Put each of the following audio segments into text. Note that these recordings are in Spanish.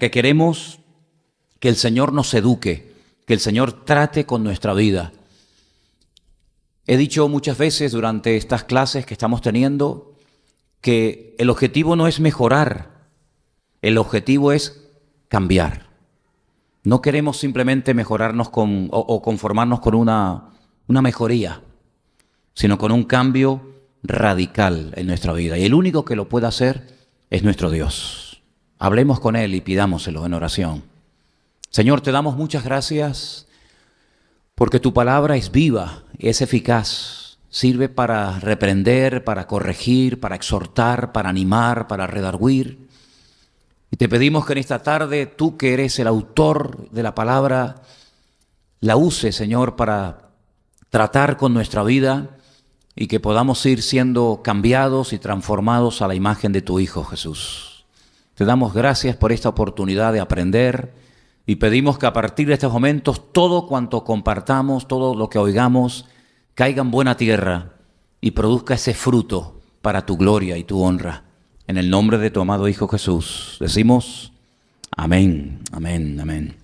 porque queremos que el Señor nos eduque, que el Señor trate con nuestra vida. He dicho muchas veces durante estas clases que estamos teniendo que el objetivo no es mejorar, el objetivo es cambiar. No queremos simplemente mejorarnos o conformarnos con una mejoría, sino con un cambio radical en nuestra vida. Y el único que lo puede hacer es nuestro Dios. Hablemos con Él y pidámoselo en oración. Señor, te damos muchas gracias porque tu palabra es viva, es eficaz, sirve para reprender, para corregir, para exhortar, para animar, para redarguir. Y te pedimos que en esta tarde, tú que eres el autor de la palabra, la uses, Señor, para tratar con nuestra vida y que podamos ir siendo cambiados y transformados a la imagen de tu Hijo Jesús. Te damos gracias por esta oportunidad de aprender y pedimos que a partir de estos momentos todo cuanto compartamos, todo lo que oigamos, caiga en buena tierra y produzca ese fruto para tu gloria y tu honra. En el nombre de tu amado Hijo Jesús, decimos amén, amén, amén.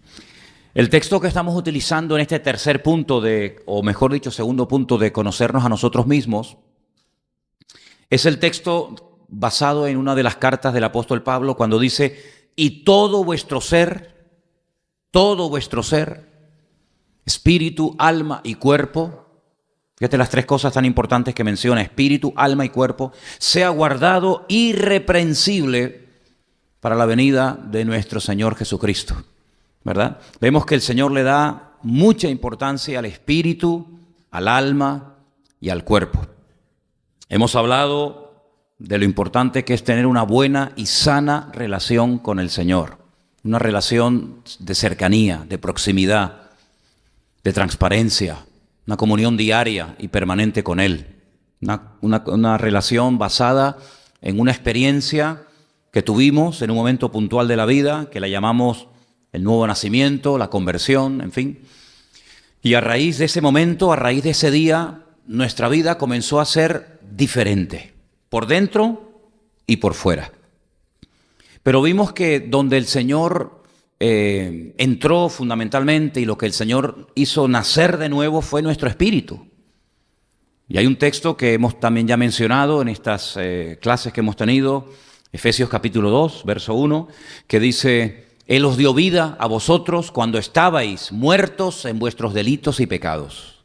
El texto que estamos utilizando en este tercer punto o mejor dicho, segundo punto de conocernos a nosotros mismos, es el texto basado en una de las cartas del apóstol Pablo cuando dice, y todo vuestro ser, espíritu, alma y cuerpo, fíjate las tres cosas tan importantes que menciona, espíritu, alma y cuerpo, sea guardado irreprensible para la venida de nuestro Señor Jesucristo, ¿verdad? Vemos que el Señor le da mucha importancia al espíritu, al alma y al cuerpo. Hemos hablado de lo importante que es tener una buena y sana relación con el Señor, una relación de cercanía, de proximidad, de transparencia, una comunión diaria y permanente con Él, una relación basada en una experiencia que tuvimos en un momento puntual de la vida, que la llamamos el nuevo nacimiento, la conversión, en fin. Y a raíz de ese momento, a raíz de ese día, nuestra vida comenzó a ser diferente, por dentro y por fuera. Pero vimos que donde el Señor entró fundamentalmente y lo que el Señor hizo nacer de nuevo fue nuestro espíritu. Y hay un texto que hemos también ya mencionado en estas clases que hemos tenido, Efesios capítulo 2, verso 1, que dice, Él os dio vida a vosotros cuando estabais muertos en vuestros delitos y pecados.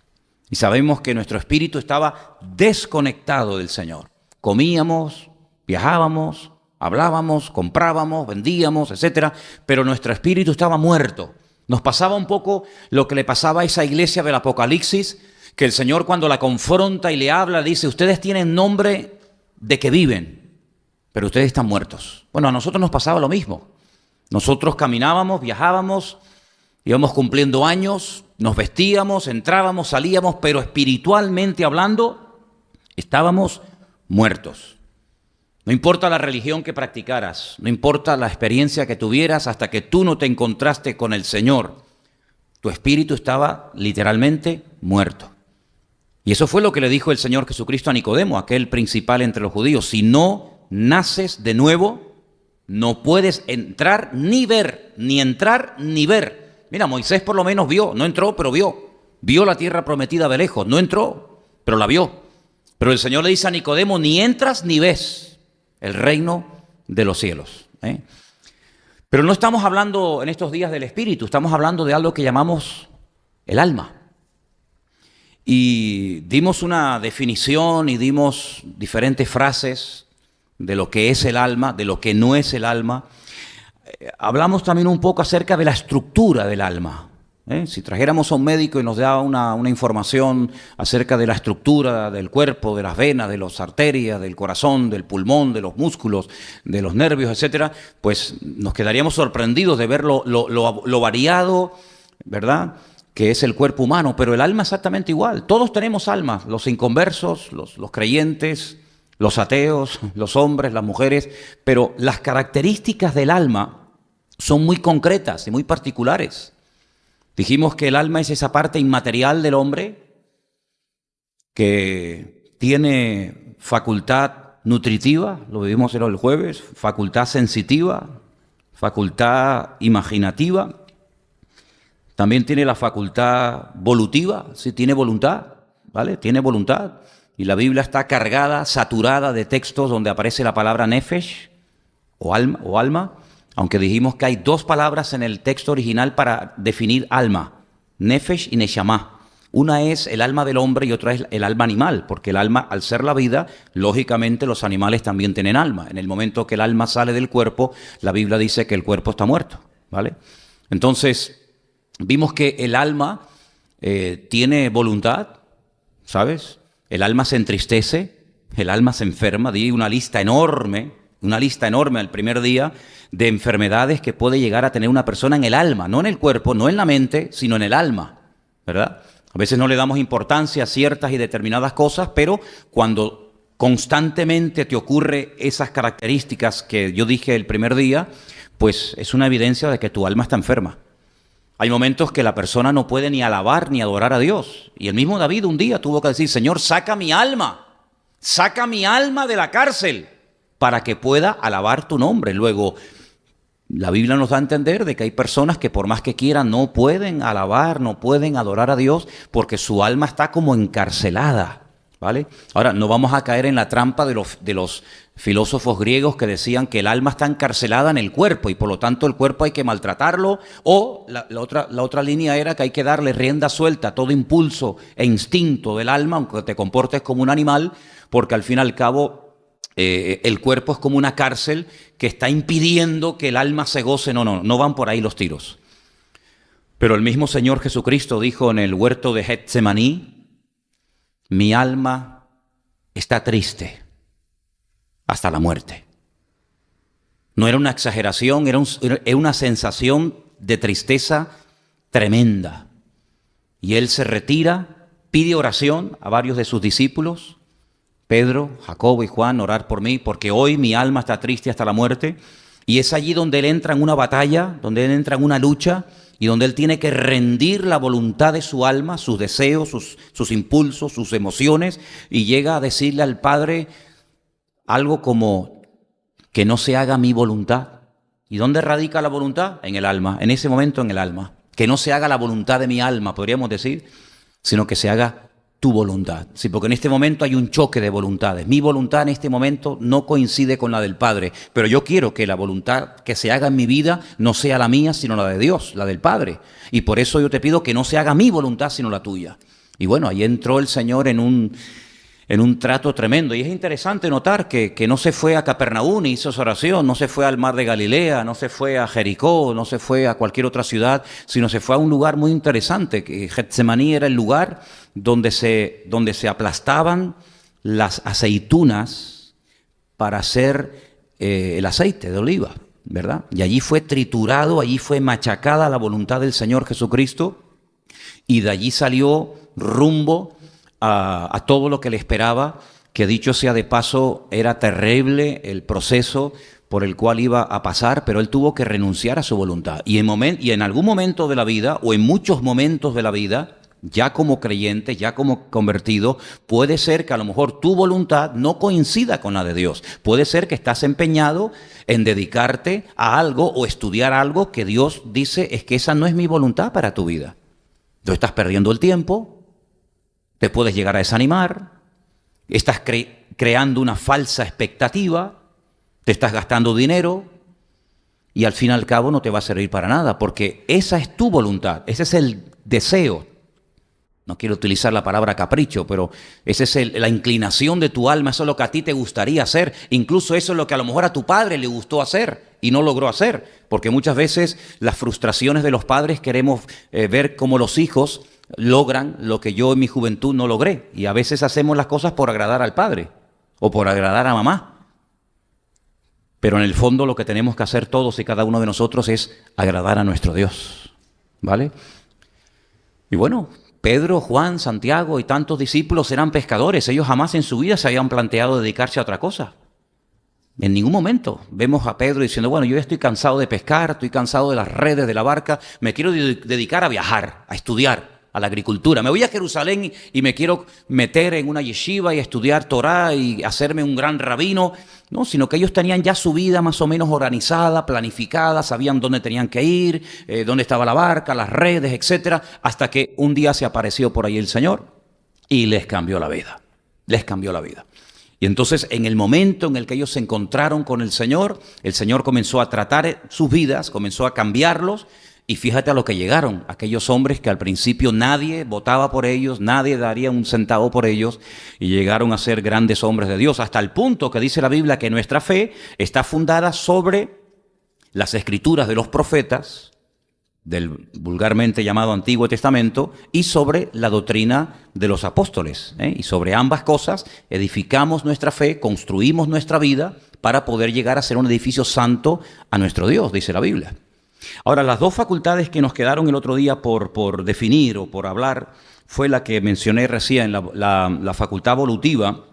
Y sabemos que nuestro espíritu estaba desconectado del Señor. Comíamos, viajábamos, hablábamos, comprábamos, vendíamos, etcétera, pero nuestro espíritu estaba muerto. Nos pasaba un poco lo que le pasaba a esa iglesia del Apocalipsis, que el Señor cuando la confronta y le habla, dice, ustedes tienen nombre de que viven, pero ustedes están muertos. Bueno, a nosotros nos pasaba lo mismo. Nosotros caminábamos, viajábamos, íbamos cumpliendo años, nos vestíamos, entrábamos, salíamos, pero espiritualmente hablando, estábamos muertos. No importa la religión que practicaras, no importa la experiencia que tuvieras, hasta que tú no te encontraste con el Señor, tu espíritu estaba literalmente muerto. Y eso fue lo que le dijo el Señor Jesucristo a Nicodemo, aquel principal entre los judíos. Si no naces de nuevo, no puedes entrar ni ver, ni entrar ni ver. Mira, Moisés por lo menos vio, no entró, pero vio. Vio la tierra prometida de lejos, no entró, pero la vio. Pero el Señor le dice a Nicodemo, ni entras ni ves el reino de los cielos. Pero no estamos hablando en estos días del espíritu, estamos hablando de algo que llamamos el alma. Y dimos una definición y dimos diferentes frases de lo que es el alma, de lo que no es el alma. Hablamos también un poco acerca de la estructura del alma. Si trajéramos a un médico y nos da una información acerca de la estructura del cuerpo, de las venas, de las arterias, del corazón, del pulmón, de los músculos, de los nervios, etcétera, pues nos quedaríamos sorprendidos de ver lo variado, ¿verdad?, que es el cuerpo humano, pero el alma exactamente igual. Todos tenemos almas, los inconversos, los creyentes, los ateos, los hombres, las mujeres, pero las características del alma son muy concretas y muy particulares. Dijimos que el alma es esa parte inmaterial del hombre que tiene facultad nutritiva, lo vimos el jueves, facultad sensitiva, facultad imaginativa, también tiene la facultad volutiva, sí, tiene voluntad, ¿vale? Tiene voluntad. Y la Biblia está cargada, saturada de textos donde aparece la palabra nefesh o alma, aunque dijimos que hay dos palabras en el texto original para definir alma, nefesh y neshama. Una es el alma del hombre y otra es el alma animal, porque el alma, al ser la vida, lógicamente los animales también tienen alma. En el momento que el alma sale del cuerpo, la Biblia dice que el cuerpo está muerto, ¿vale? Entonces, vimos que el alma tiene voluntad, ¿sabes? El alma se entristece, el alma se enferma. Di una lista enorme al primer día de enfermedades que puede llegar a tener una persona en el alma, no en el cuerpo, no en la mente, sino en el alma, ¿verdad? A veces no le damos importancia a ciertas y determinadas cosas, pero cuando constantemente te ocurre esas características que yo dije el primer día, pues es una evidencia de que tu alma está enferma. Hay momentos que la persona no puede ni alabar ni adorar a Dios. Y el mismo David un día tuvo que decir, Señor, saca mi alma de la cárcel para que pueda alabar tu nombre. Luego, la Biblia nos da a entender de que hay personas que por más que quieran no pueden alabar, no pueden adorar a Dios porque su alma está como encarcelada, ¿vale? Ahora, no vamos a caer en la trampa de los filósofos griegos que decían que el alma está encarcelada en el cuerpo y por lo tanto el cuerpo hay que maltratarlo, o la otra línea era que hay que darle rienda suelta a todo impulso e instinto del alma, aunque te comportes como un animal, porque al fin y al cabo el cuerpo es como una cárcel que está impidiendo que el alma se goce. No van por ahí los tiros. Pero el mismo Señor Jesucristo dijo en el huerto de Getsemaní, mi alma está triste hasta la muerte. No era una exageración, era una sensación de tristeza tremenda. Y él se retira, pide oración a varios de sus discípulos, Pedro, Jacobo y Juan, orar por mí, porque hoy mi alma está triste hasta la muerte. Y es allí donde él entra en una batalla, donde él entra en una lucha y donde él tiene que rendir la voluntad de su alma, sus deseos, sus impulsos, sus emociones, y llega a decirle al Padre algo como que no se haga mi voluntad. ¿Y dónde radica la voluntad? En el alma, en ese momento en el alma. Que no se haga la voluntad de mi alma, podríamos decir, sino que se haga tu voluntad. Sí, porque en este momento hay un choque de voluntades. Mi voluntad en este momento no coincide con la del Padre, pero yo quiero que la voluntad que se haga en mi vida no sea la mía, sino la de Dios, la del Padre. Y por eso yo te pido que no se haga mi voluntad, sino la tuya. Y bueno, ahí entró el Señor en un trato tremendo. Y es interesante notar que no se fue a Capernaum y hizo su oración, no se fue al mar de Galilea, no se fue a Jericó, no se fue a cualquier otra ciudad, sino se fue a un lugar muy interesante, que Getsemaní era el lugar donde se aplastaban las aceitunas para hacer el aceite de oliva, ¿verdad? Y allí fue triturado, allí fue machacada la voluntad del Señor Jesucristo, y de allí salió rumbo a todo lo que le esperaba, que dicho sea de paso, era terrible el proceso por el cual iba a pasar, pero él tuvo que renunciar a su voluntad. Y en algún momento de la vida, o en muchos momentos de la vida, ya como creyente, ya como convertido, puede ser que a lo mejor tu voluntad no coincida con la de Dios. Puede ser que estás empeñado en dedicarte a algo o estudiar algo que Dios dice es que esa no es mi voluntad para tu vida. Tú estás perdiendo el tiempo, te puedes llegar a desanimar, estás creando una falsa expectativa, te estás gastando dinero y al fin y al cabo no te va a servir para nada, porque esa es tu voluntad, ese es el deseo. No quiero utilizar la palabra capricho, pero esa es la inclinación de tu alma, eso es lo que a ti te gustaría hacer. Incluso eso es lo que a lo mejor a tu padre le gustó hacer y no logró hacer, porque muchas veces las frustraciones de los padres queremos ver cómo los hijos logran lo que yo en mi juventud no logré. Y a veces hacemos las cosas por agradar al padre o por agradar a mamá. Pero en el fondo lo que tenemos que hacer todos y cada uno de nosotros es agradar a nuestro Dios, ¿vale? Y bueno, Pedro, Juan, Santiago y tantos discípulos eran pescadores. Ellos jamás en su vida se habían planteado dedicarse a otra cosa. En ningún momento vemos a Pedro diciendo, bueno, yo ya estoy cansado de pescar, estoy cansado de las redes de la barca, me quiero dedicar a viajar, a estudiar. a la agricultura. Me voy a Jerusalén y me quiero meter en una yeshiva y estudiar Torah y hacerme un gran rabino. No, sino que ellos tenían ya su vida más o menos organizada, planificada, sabían dónde tenían que ir, dónde estaba la barca, las redes, etcétera, hasta que un día se apareció por ahí el Señor y les cambió la vida. Les cambió la vida. Y entonces, en el momento en el que ellos se encontraron con el Señor comenzó a tratar sus vidas, comenzó a cambiarlos. Y fíjate a lo que llegaron, aquellos hombres que al principio nadie votaba por ellos, nadie daría un centavo por ellos, y llegaron a ser grandes hombres de Dios, hasta el punto que dice la Biblia que nuestra fe está fundada sobre las escrituras de los profetas, del vulgarmente llamado Antiguo Testamento, y sobre la doctrina de los apóstoles. Y sobre ambas cosas edificamos nuestra fe, construimos nuestra vida para poder llegar a ser un edificio santo a nuestro Dios, dice la Biblia. Ahora, las dos facultades que nos quedaron el otro día por definir o por hablar fue la que mencioné recién, la facultad volutiva.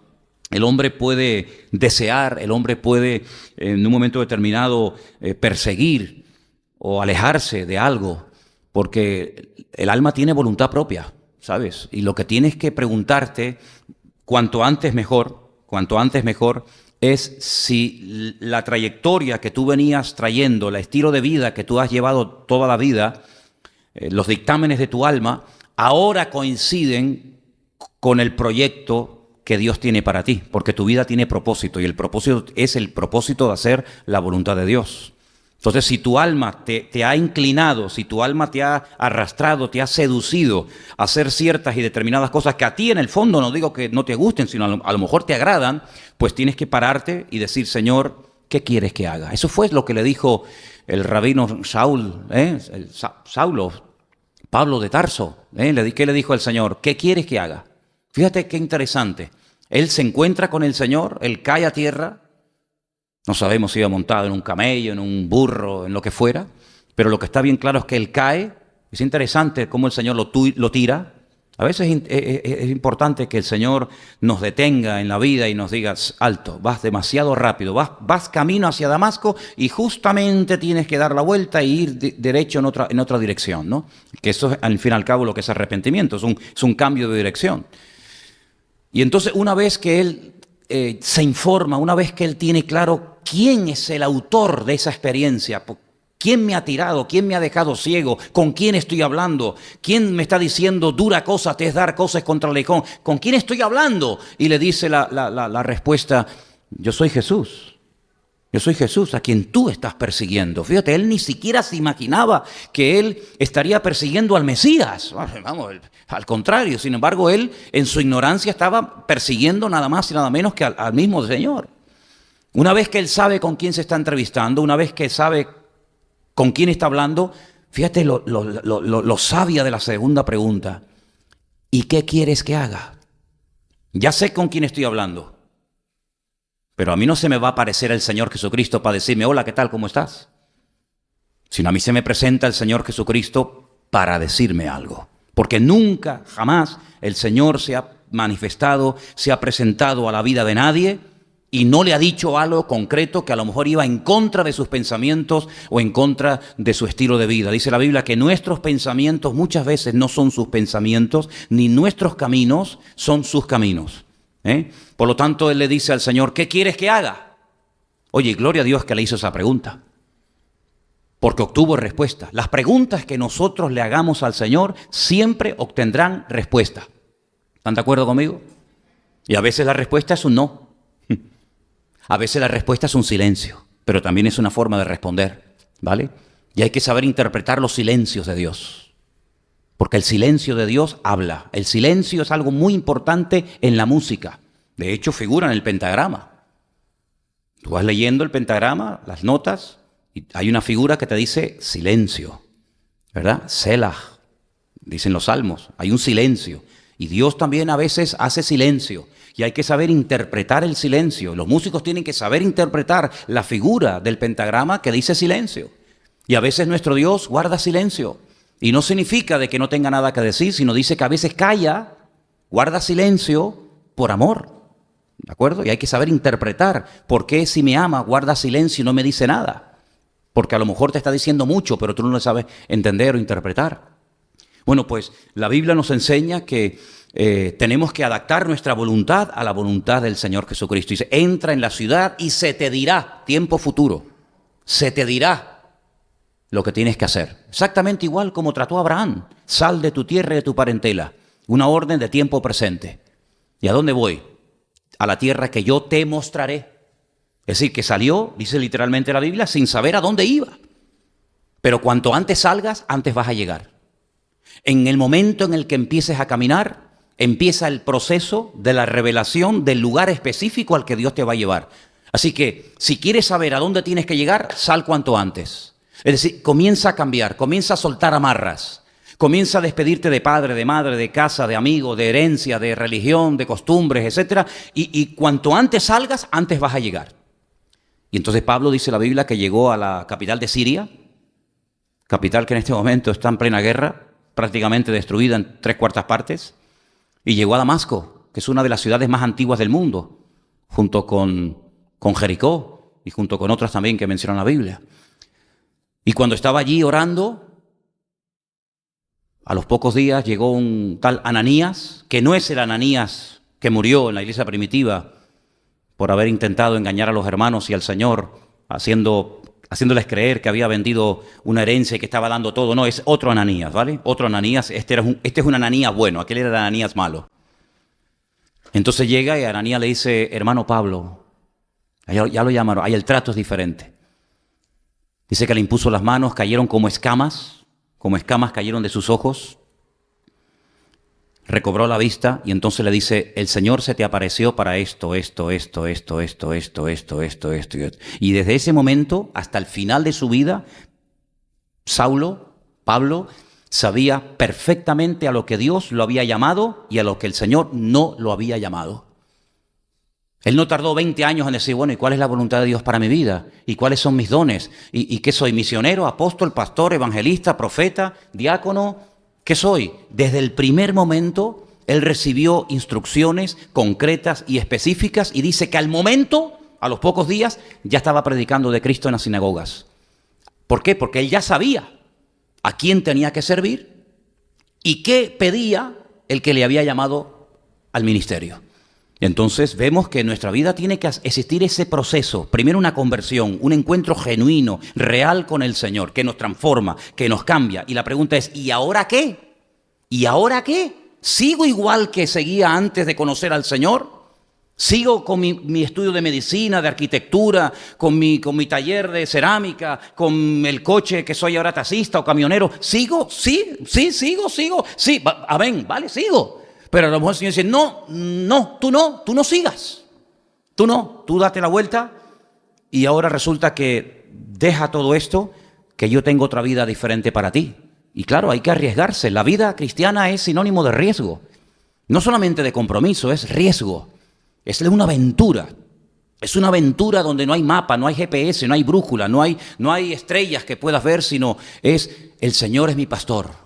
El hombre puede desear, el hombre puede en un momento determinado perseguir o alejarse de algo, porque el alma tiene voluntad propia, ¿sabes? Y lo que tienes que preguntarte, cuanto antes mejor, es si la trayectoria que tú venías trayendo, el estilo de vida que tú has llevado toda la vida, los dictámenes de tu alma, ahora coinciden con el proyecto que Dios tiene para ti, porque tu vida tiene propósito y el propósito es el propósito de hacer la voluntad de Dios. Entonces, si tu alma te ha inclinado, si tu alma te ha arrastrado, te ha seducido a hacer ciertas y determinadas cosas que a ti en el fondo, no digo que no te gusten, sino a lo mejor te agradan, pues tienes que pararte y decir, Señor, ¿qué quieres que haga? Eso fue lo que le dijo el rabino Saulo, Pablo de Tarso. ¿Qué le dijo el Señor? ¿Qué quieres que haga? Fíjate qué interesante. Él se encuentra con el Señor, él cae a tierra. No sabemos si iba montado en un camello, en un burro, en lo que fuera, pero lo que está bien claro es que él cae. Es interesante cómo el Señor lo tira. A veces es importante que el Señor nos detenga en la vida y nos diga, alto, vas demasiado rápido, vas camino hacia Damasco y justamente tienes que dar la vuelta e ir derecho en otra dirección, ¿no? Que eso es, al fin y al cabo, lo que es arrepentimiento, es un cambio de dirección. Y entonces, una vez que él se informa, una vez que él tiene claro quién es el autor de esa experiencia, quién me ha tirado, quién me ha dejado ciego, con quién estoy hablando, quién me está diciendo dura cosa te es dar cosas contra el león, con quién estoy hablando, y le dice la respuesta, yo soy Jesús a quien tú estás persiguiendo. Fíjate, él ni siquiera se imaginaba que él estaría persiguiendo al Mesías. Vamos, al contrario, sin embargo, él en su ignorancia estaba persiguiendo nada más y nada menos que al mismo Señor. Una vez que él sabe con quién se está entrevistando, una vez que sabe con quién está hablando, fíjate lo sabia de la segunda pregunta. ¿Y qué quieres que haga? Ya sé con quién estoy hablando. Pero a mí no se me va a aparecer el Señor Jesucristo para decirme, hola, ¿qué tal? ¿Cómo estás? Sino a mí se me presenta el Señor Jesucristo para decirme algo. Porque nunca, jamás, el Señor se ha manifestado, se ha presentado a la vida de nadie y no le ha dicho algo concreto que a lo mejor iba en contra de sus pensamientos o en contra de su estilo de vida. Dice la Biblia que nuestros pensamientos muchas veces no son sus pensamientos, ni nuestros caminos son sus caminos. Por lo tanto, él le dice al Señor, ¿qué quieres que haga? Oye, gloria a Dios que le hizo esa pregunta, porque obtuvo respuesta. Las preguntas que nosotros le hagamos al Señor siempre obtendrán respuesta. ¿Están de acuerdo conmigo? Y a veces la respuesta es un no. A veces la respuesta es un silencio, pero también es una forma de responder, ¿vale? Y hay que saber interpretar los silencios de Dios. Porque el silencio de Dios habla. El silencio es algo muy importante en la música. De hecho, figura en el pentagrama. Tú vas leyendo el pentagrama, las notas, y hay una figura que te dice silencio, ¿verdad? Selah, dicen los salmos. Hay un silencio. Y Dios también a veces hace silencio. Y hay que saber interpretar el silencio. Los músicos tienen que saber interpretar la figura del pentagrama que dice silencio. Y a veces nuestro Dios guarda silencio. Y no significa de que no tenga nada que decir, sino dice que a veces calla, guarda silencio por amor. ¿De acuerdo? Y hay que saber interpretar por qué si me ama guarda silencio y no me dice nada. Porque a lo mejor te está diciendo mucho, pero tú no lo sabes entender o interpretar. Bueno, pues la Biblia nos enseña que tenemos que adaptar nuestra voluntad a la voluntad del Señor Jesucristo. Dice, entra en la ciudad y se te dirá, tiempo futuro, se te dirá lo que tienes que hacer. Exactamente igual como trató Abraham. Sal de tu tierra y de tu parentela. Una orden de tiempo presente. ¿Y a dónde voy? A la tierra que yo te mostraré. Es decir, que salió, dice literalmente la Biblia, sin saber a dónde iba. Pero cuanto antes salgas, antes vas a llegar. En el momento en el que empieces a caminar, empieza el proceso de la revelación del lugar específico al que Dios te va a llevar. Así que, si quieres saber a dónde tienes que llegar, sal cuanto antes. Es decir, comienza a cambiar, comienza a soltar amarras, comienza a despedirte de padre, de madre, de casa, de amigo, de herencia, de religión, de costumbres, etc. Y cuanto antes salgas, antes vas a llegar. Y entonces Pablo dice en la Biblia que llegó a la capital de Siria, capital que en este momento está en plena guerra, prácticamente destruida en 3/4 partes, y llegó a Damasco, que es una de las ciudades más antiguas del mundo, junto con Jericó y junto con otras también que menciona la Biblia. Y cuando estaba allí orando, a los pocos días llegó un tal Ananías, que no es el Ananías que murió en la iglesia primitiva por haber intentado engañar a los hermanos y al Señor, haciéndoles creer que había vendido una herencia y que estaba dando todo. No, es otro Ananías, ¿vale? Otro Ananías, este es un Ananías bueno, aquel era el Ananías malo. Entonces llega y Ananías le dice, hermano Pablo, ya lo llamaron, ahí el trato es diferente. Dice que le impuso las manos, cayeron como escamas cayeron de sus ojos, recobró la vista y entonces le dice, el Señor se te apareció para esto. Y desde ese momento hasta el final de su vida, Pablo, sabía perfectamente a lo que Dios lo había llamado y a lo que el Señor no lo había llamado. Él no tardó 20 años en decir, bueno, ¿y cuál es la voluntad de Dios para mi vida? ¿Y cuáles son mis dones? ¿Y qué soy? ¿Misionero, apóstol, pastor, evangelista, profeta, diácono? ¿Qué soy? Desde el primer momento, él recibió instrucciones concretas y específicas y dice que al momento, a los pocos días, ya estaba predicando de Cristo en las sinagogas. ¿Por qué? Porque él ya sabía a quién tenía que servir y qué pedía el que le había llamado al ministerio. Entonces vemos que en nuestra vida tiene que existir ese proceso. Primero una conversión, un encuentro genuino, real con el Señor, que nos transforma, que nos cambia. Y la pregunta es, ¿y ahora qué? ¿Y ahora qué? ¿Sigo igual que seguía antes de conocer al Señor? ¿Sigo con mi estudio de medicina, de arquitectura, con mi taller de cerámica, con el coche que soy ahora taxista o camionero? ¿Sigo? Sí, sigo. Sí, amén, vale, sigo. Pero a lo mejor el Señor dice, tú no sigas. Tú date la vuelta y ahora resulta que deja todo esto, que yo tengo otra vida diferente para ti. Y claro, hay que arriesgarse. La vida cristiana es sinónimo de riesgo. No solamente de compromiso, es riesgo. Es una aventura. Es una aventura donde no hay mapa, no hay GPS, no hay brújula, no hay estrellas que puedas ver, sino el Señor es mi pastor.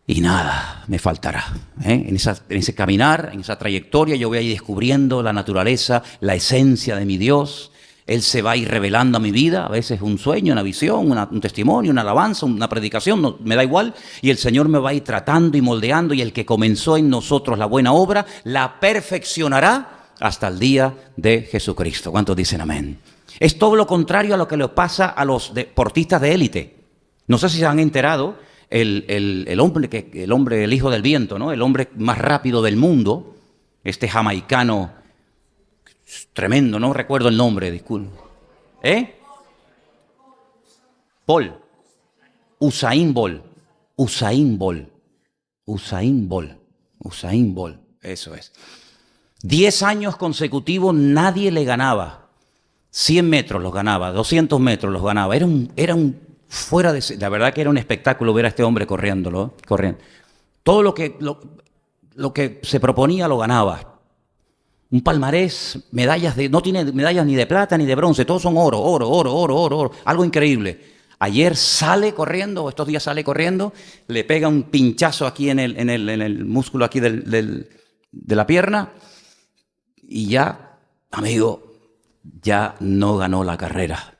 Y nada me faltará. En ese caminar, en esa trayectoria, yo voy a ir descubriendo la naturaleza, la esencia de mi Dios. Él se va a ir revelando a mi vida, a veces un sueño, una visión, un testimonio, una alabanza, una predicación, no, me da igual. Y el Señor me va a ir tratando y moldeando, y el que comenzó en nosotros la buena obra, la perfeccionará hasta el día de Jesucristo. ¿Cuántos dicen amén? Es todo lo contrario a lo que le pasa a los deportistas de élite. No sé si se han enterado. El hombre, el hijo del viento, ¿no? El hombre más rápido del mundo, este jamaicano tremendo, no recuerdo el nombre, disculpe. Usain Bolt, eso es. 10 años consecutivos nadie le ganaba. 100 metros los ganaba, 200 metros los ganaba. Era un fuera de... La verdad que era un espectáculo ver a este hombre corriendo. Todo lo que se proponía lo ganaba. Un palmarés, no tiene medallas ni de plata ni de bronce, todos son oro. Algo increíble. Ayer sale corriendo, estos días sale corriendo, le pega un pinchazo aquí en el músculo aquí de la pierna y ya, amigo, ya no ganó la carrera.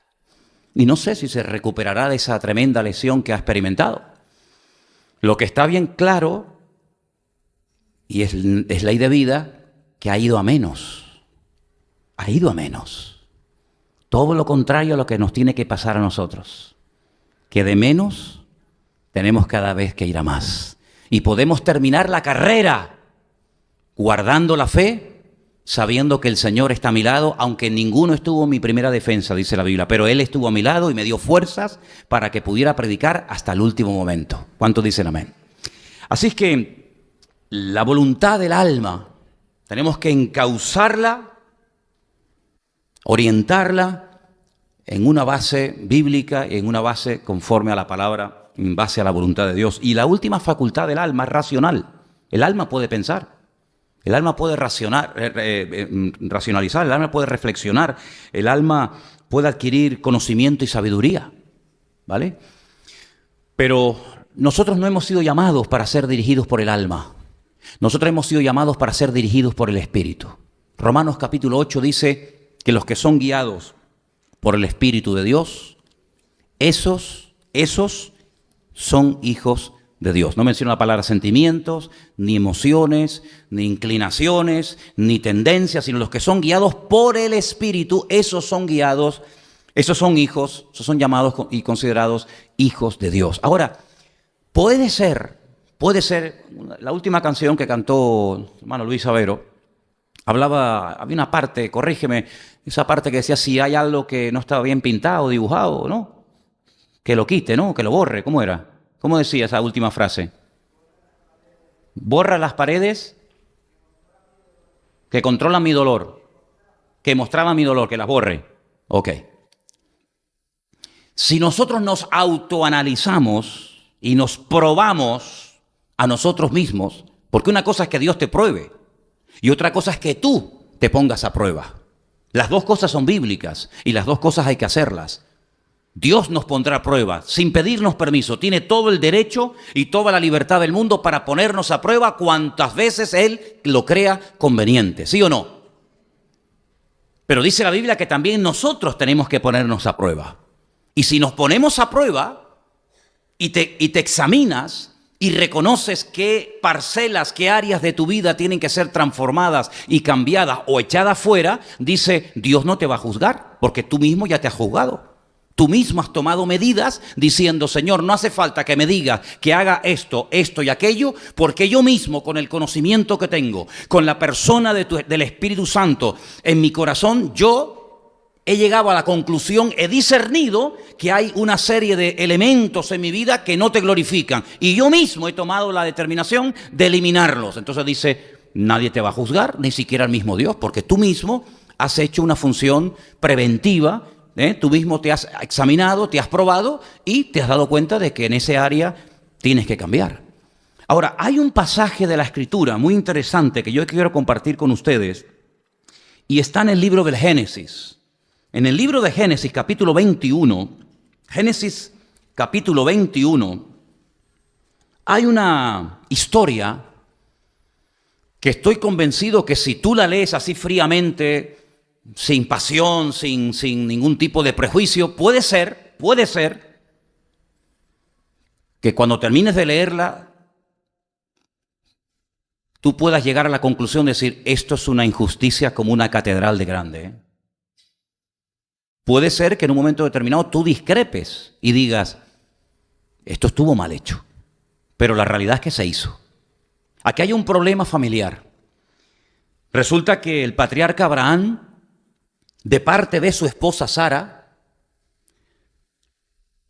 Y no sé si se recuperará de esa tremenda lesión que ha experimentado. Lo que está bien claro, y es ley de vida, que ha ido a menos. Ha ido a menos. Todo lo contrario a lo que nos tiene que pasar a nosotros. Que de menos tenemos cada vez que ir a más. Y podemos terminar la carrera guardando la fe, sabiendo que el Señor está a mi lado, aunque ninguno estuvo en mi primera defensa, dice la Biblia, pero Él estuvo a mi lado y me dio fuerzas para que pudiera predicar hasta el último momento. ¿Cuántos dicen amén? Así es que la voluntad del alma, tenemos que encauzarla, orientarla en una base bíblica, en una base conforme a la palabra, en base a la voluntad de Dios. Y la última facultad del alma es racional. El alma puede pensar. El alma puede racionalizar, el alma puede reflexionar, el alma puede adquirir conocimiento y sabiduría, ¿vale? Pero nosotros no hemos sido llamados para ser dirigidos por el alma. Nosotros hemos sido llamados para ser dirigidos por el Espíritu. Romanos capítulo 8 dice que los que son guiados por el Espíritu de Dios, esos son hijos de Dios. No menciona la palabra sentimientos, ni emociones, ni inclinaciones, ni tendencias, sino los que son guiados por el Espíritu, esos son guiados, esos son hijos, esos son llamados y considerados hijos de Dios. Ahora, puede ser, la última canción que cantó el hermano Luis Avero, había una parte, corrígeme, esa parte que decía si hay algo que no estaba bien pintado, dibujado, ¿no? Que lo quite, ¿no? Que lo borre, ¿cómo era? ¿Cómo decía esa última frase? Borra las paredes que controlan mi dolor, que mostraban mi dolor, que las borre. Ok. Si nosotros nos autoanalizamos y nos probamos a nosotros mismos, porque una cosa es que Dios te pruebe y otra cosa es que tú te pongas a prueba. Las dos cosas son bíblicas y las dos cosas hay que hacerlas. Dios nos pondrá a prueba, sin pedirnos permiso. Tiene todo el derecho y toda la libertad del mundo para ponernos a prueba cuantas veces Él lo crea conveniente, ¿sí o no? Pero dice la Biblia que también nosotros tenemos que ponernos a prueba. Y si nos ponemos a prueba y te examinas y reconoces qué parcelas, qué áreas de tu vida tienen que ser transformadas y cambiadas o echadas fuera, dice, Dios no te va a juzgar, porque tú mismo ya te has juzgado. Tú mismo has tomado medidas diciendo, Señor, no hace falta que me digas que haga esto, esto y aquello, porque yo mismo, con el conocimiento que tengo, con la persona del Espíritu Santo en mi corazón, yo he llegado a la conclusión, he discernido que hay una serie de elementos en mi vida que no te glorifican. Y yo mismo he tomado la determinación de eliminarlos. Entonces dice, nadie te va a juzgar, ni siquiera el mismo Dios, porque tú mismo has hecho una función preventiva. Tú mismo te has examinado, te has probado y te has dado cuenta de que en ese área tienes que cambiar. Ahora, hay un pasaje de la Escritura muy interesante que yo quiero compartir con ustedes y está en el libro del Génesis. En el libro de Génesis, capítulo 21, Génesis capítulo 21, hay una historia que estoy convencido que si tú la lees así fríamente, sin pasión, sin ningún tipo de prejuicio, puede ser que cuando termines de leerla, tú puedas llegar a la conclusión de decir, esto es una injusticia como una catedral de grande. Puede ser que en un momento determinado tú discrepes y digas, esto estuvo mal hecho, pero la realidad es que se hizo. Aquí hay un problema familiar. Resulta que el patriarca Abraham, de parte de su esposa Sara,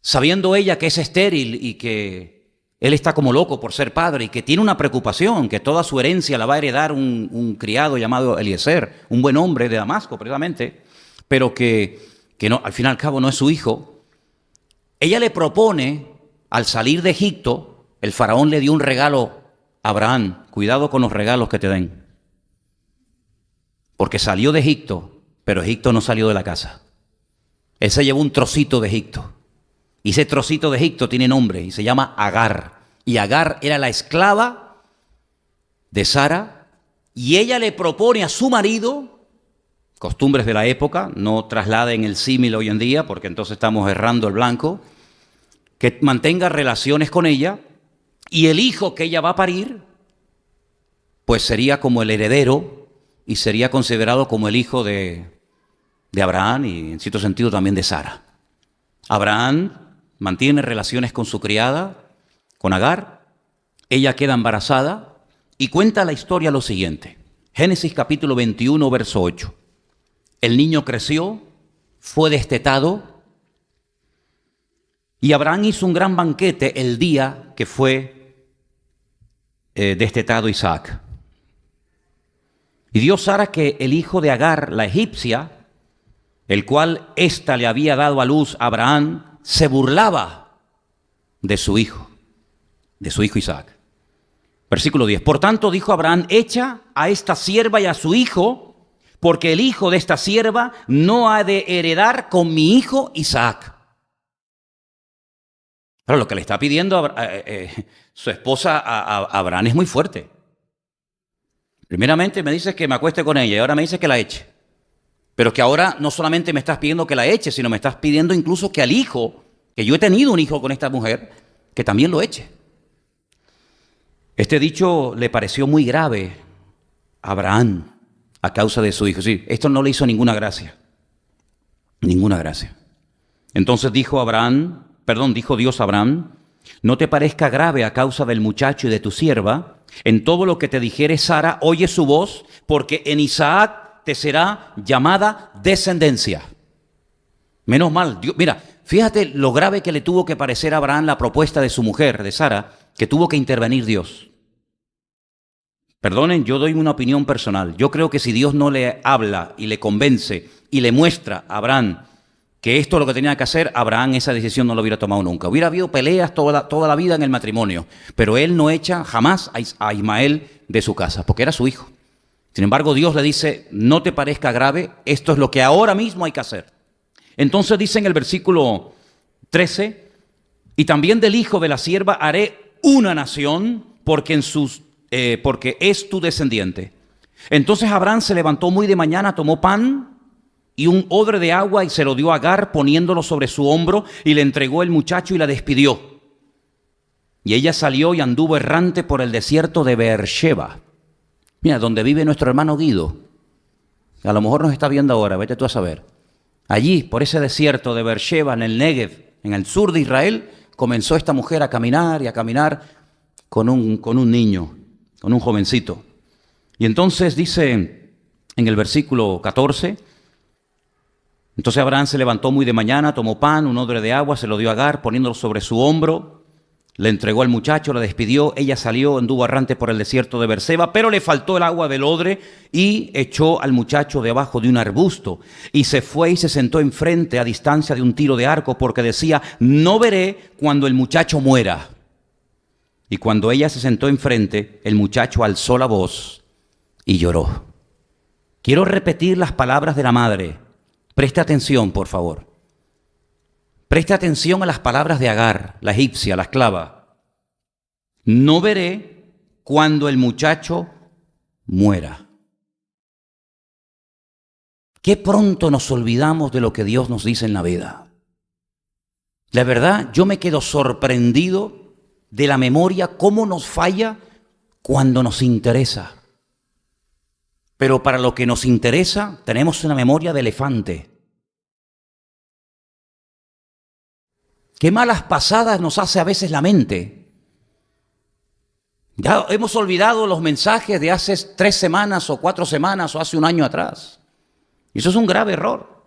sabiendo ella que es estéril y que él está como loco por ser padre y que tiene una preocupación, que toda su herencia la va a heredar un criado llamado Eliezer, un buen hombre de Damasco precisamente, pero que no, al fin y al cabo no es su hijo, ella le propone, al salir de Egipto, el faraón le dio un regalo a Abraham, cuidado con los regalos que te den, porque salió de Egipto, pero Egipto no salió de la casa. Él se llevó un trocito de Egipto. Y ese trocito de Egipto tiene nombre y se llama Agar. Y Agar era la esclava de Sara. Y ella le propone a su marido, costumbres de la época, no trasladen el símil hoy en día, porque entonces estamos errando el blanco, que mantenga relaciones con ella Y el hijo que ella va a parir, pues sería como el heredero y sería considerado como el hijo de Abraham y en cierto sentido también de Sara. Abraham mantiene relaciones con su criada, con Agar. Ella queda embarazada y cuenta la historia lo siguiente. Génesis capítulo 21, verso 8. El niño creció, fue destetado y Abraham hizo un gran banquete el día que fue destetado Isaac. Y dio Sara que el hijo de Agar, la egipcia, el cual ésta le había dado a luz a Abraham, se burlaba de su hijo Isaac. Versículo 10. Por tanto dijo Abraham, echa a esta sierva y a su hijo, porque el hijo de esta sierva no ha de heredar con mi hijo Isaac. Pero lo que le está pidiendo su esposa a Abraham es muy fuerte. Primeramente me dices que me acueste con ella y ahora me dices que la eche. Pero que ahora no solamente me estás pidiendo que la eche, sino me estás pidiendo incluso que al hijo, que yo he tenido un hijo con esta mujer, que también lo eche. Este dicho le pareció muy grave a Abraham a causa de su hijo. Sí, esto no le hizo ninguna gracia. Ninguna gracia. Entonces dijo Dios a Abraham, no te parezca grave a causa del muchacho y de tu sierva. En todo lo que te dijere Sara, oye su voz, porque en Isaac te será llamada descendencia. Menos mal, Dios, mira, fíjate lo grave que le tuvo que parecer a Abraham la propuesta de su mujer, de Sara, que tuvo que intervenir Dios. Perdonen, yo doy una opinión personal. Yo creo que si Dios no le habla y le convence y le muestra a Abraham que esto es lo que tenía que hacer, Abraham esa decisión no lo hubiera tomado nunca. Hubiera habido peleas toda la vida en el matrimonio, pero él no echa jamás a Ismael de su casa, porque era su hijo. Sin embargo, Dios le dice, no te parezca grave, esto es lo que ahora mismo hay que hacer. Entonces dice en el versículo 13, y también del hijo de la sierva haré una nación, porque es tu descendiente. Entonces Abraham se levantó muy de mañana, tomó pan y un odre de agua y se lo dio a Agar poniéndolo sobre su hombro y le entregó el muchacho y la despidió. Y ella salió y anduvo errante por el desierto de Beersheba. Mira, donde vive nuestro hermano Guido. A lo mejor nos está viendo ahora, vete tú a saber. Allí, por ese desierto de Beersheba, en el Negev, en el sur de Israel, comenzó esta mujer a caminar con un niño, con un jovencito. Y entonces dice en el versículo 14, entonces Abraham se levantó muy de mañana, tomó pan, un odre de agua, se lo dio a Agar, poniéndolo sobre su hombro, le entregó al muchacho, la despidió, ella salió, anduvo errante por el desierto de Beerseba, pero le faltó el agua del odre y echó al muchacho debajo de un arbusto y se fue y se sentó enfrente a distancia de un tiro de arco porque decía, no veré cuando el muchacho muera. Y cuando ella se sentó enfrente, el muchacho alzó la voz y lloró. Quiero repetir las palabras de la madre. Preste atención, por favor. Preste atención a las palabras de Agar, la egipcia, la esclava. No veré cuando el muchacho muera. Qué pronto nos olvidamos de lo que Dios nos dice en la vida. La verdad, yo me quedo sorprendido de la memoria, cómo nos falla cuando nos interesa. Pero para lo que nos interesa, tenemos una memoria de elefante. Qué malas pasadas nos hace a veces la mente. Ya hemos olvidado los mensajes de hace 3 semanas o 4 semanas o hace un año atrás. Y eso es un grave error.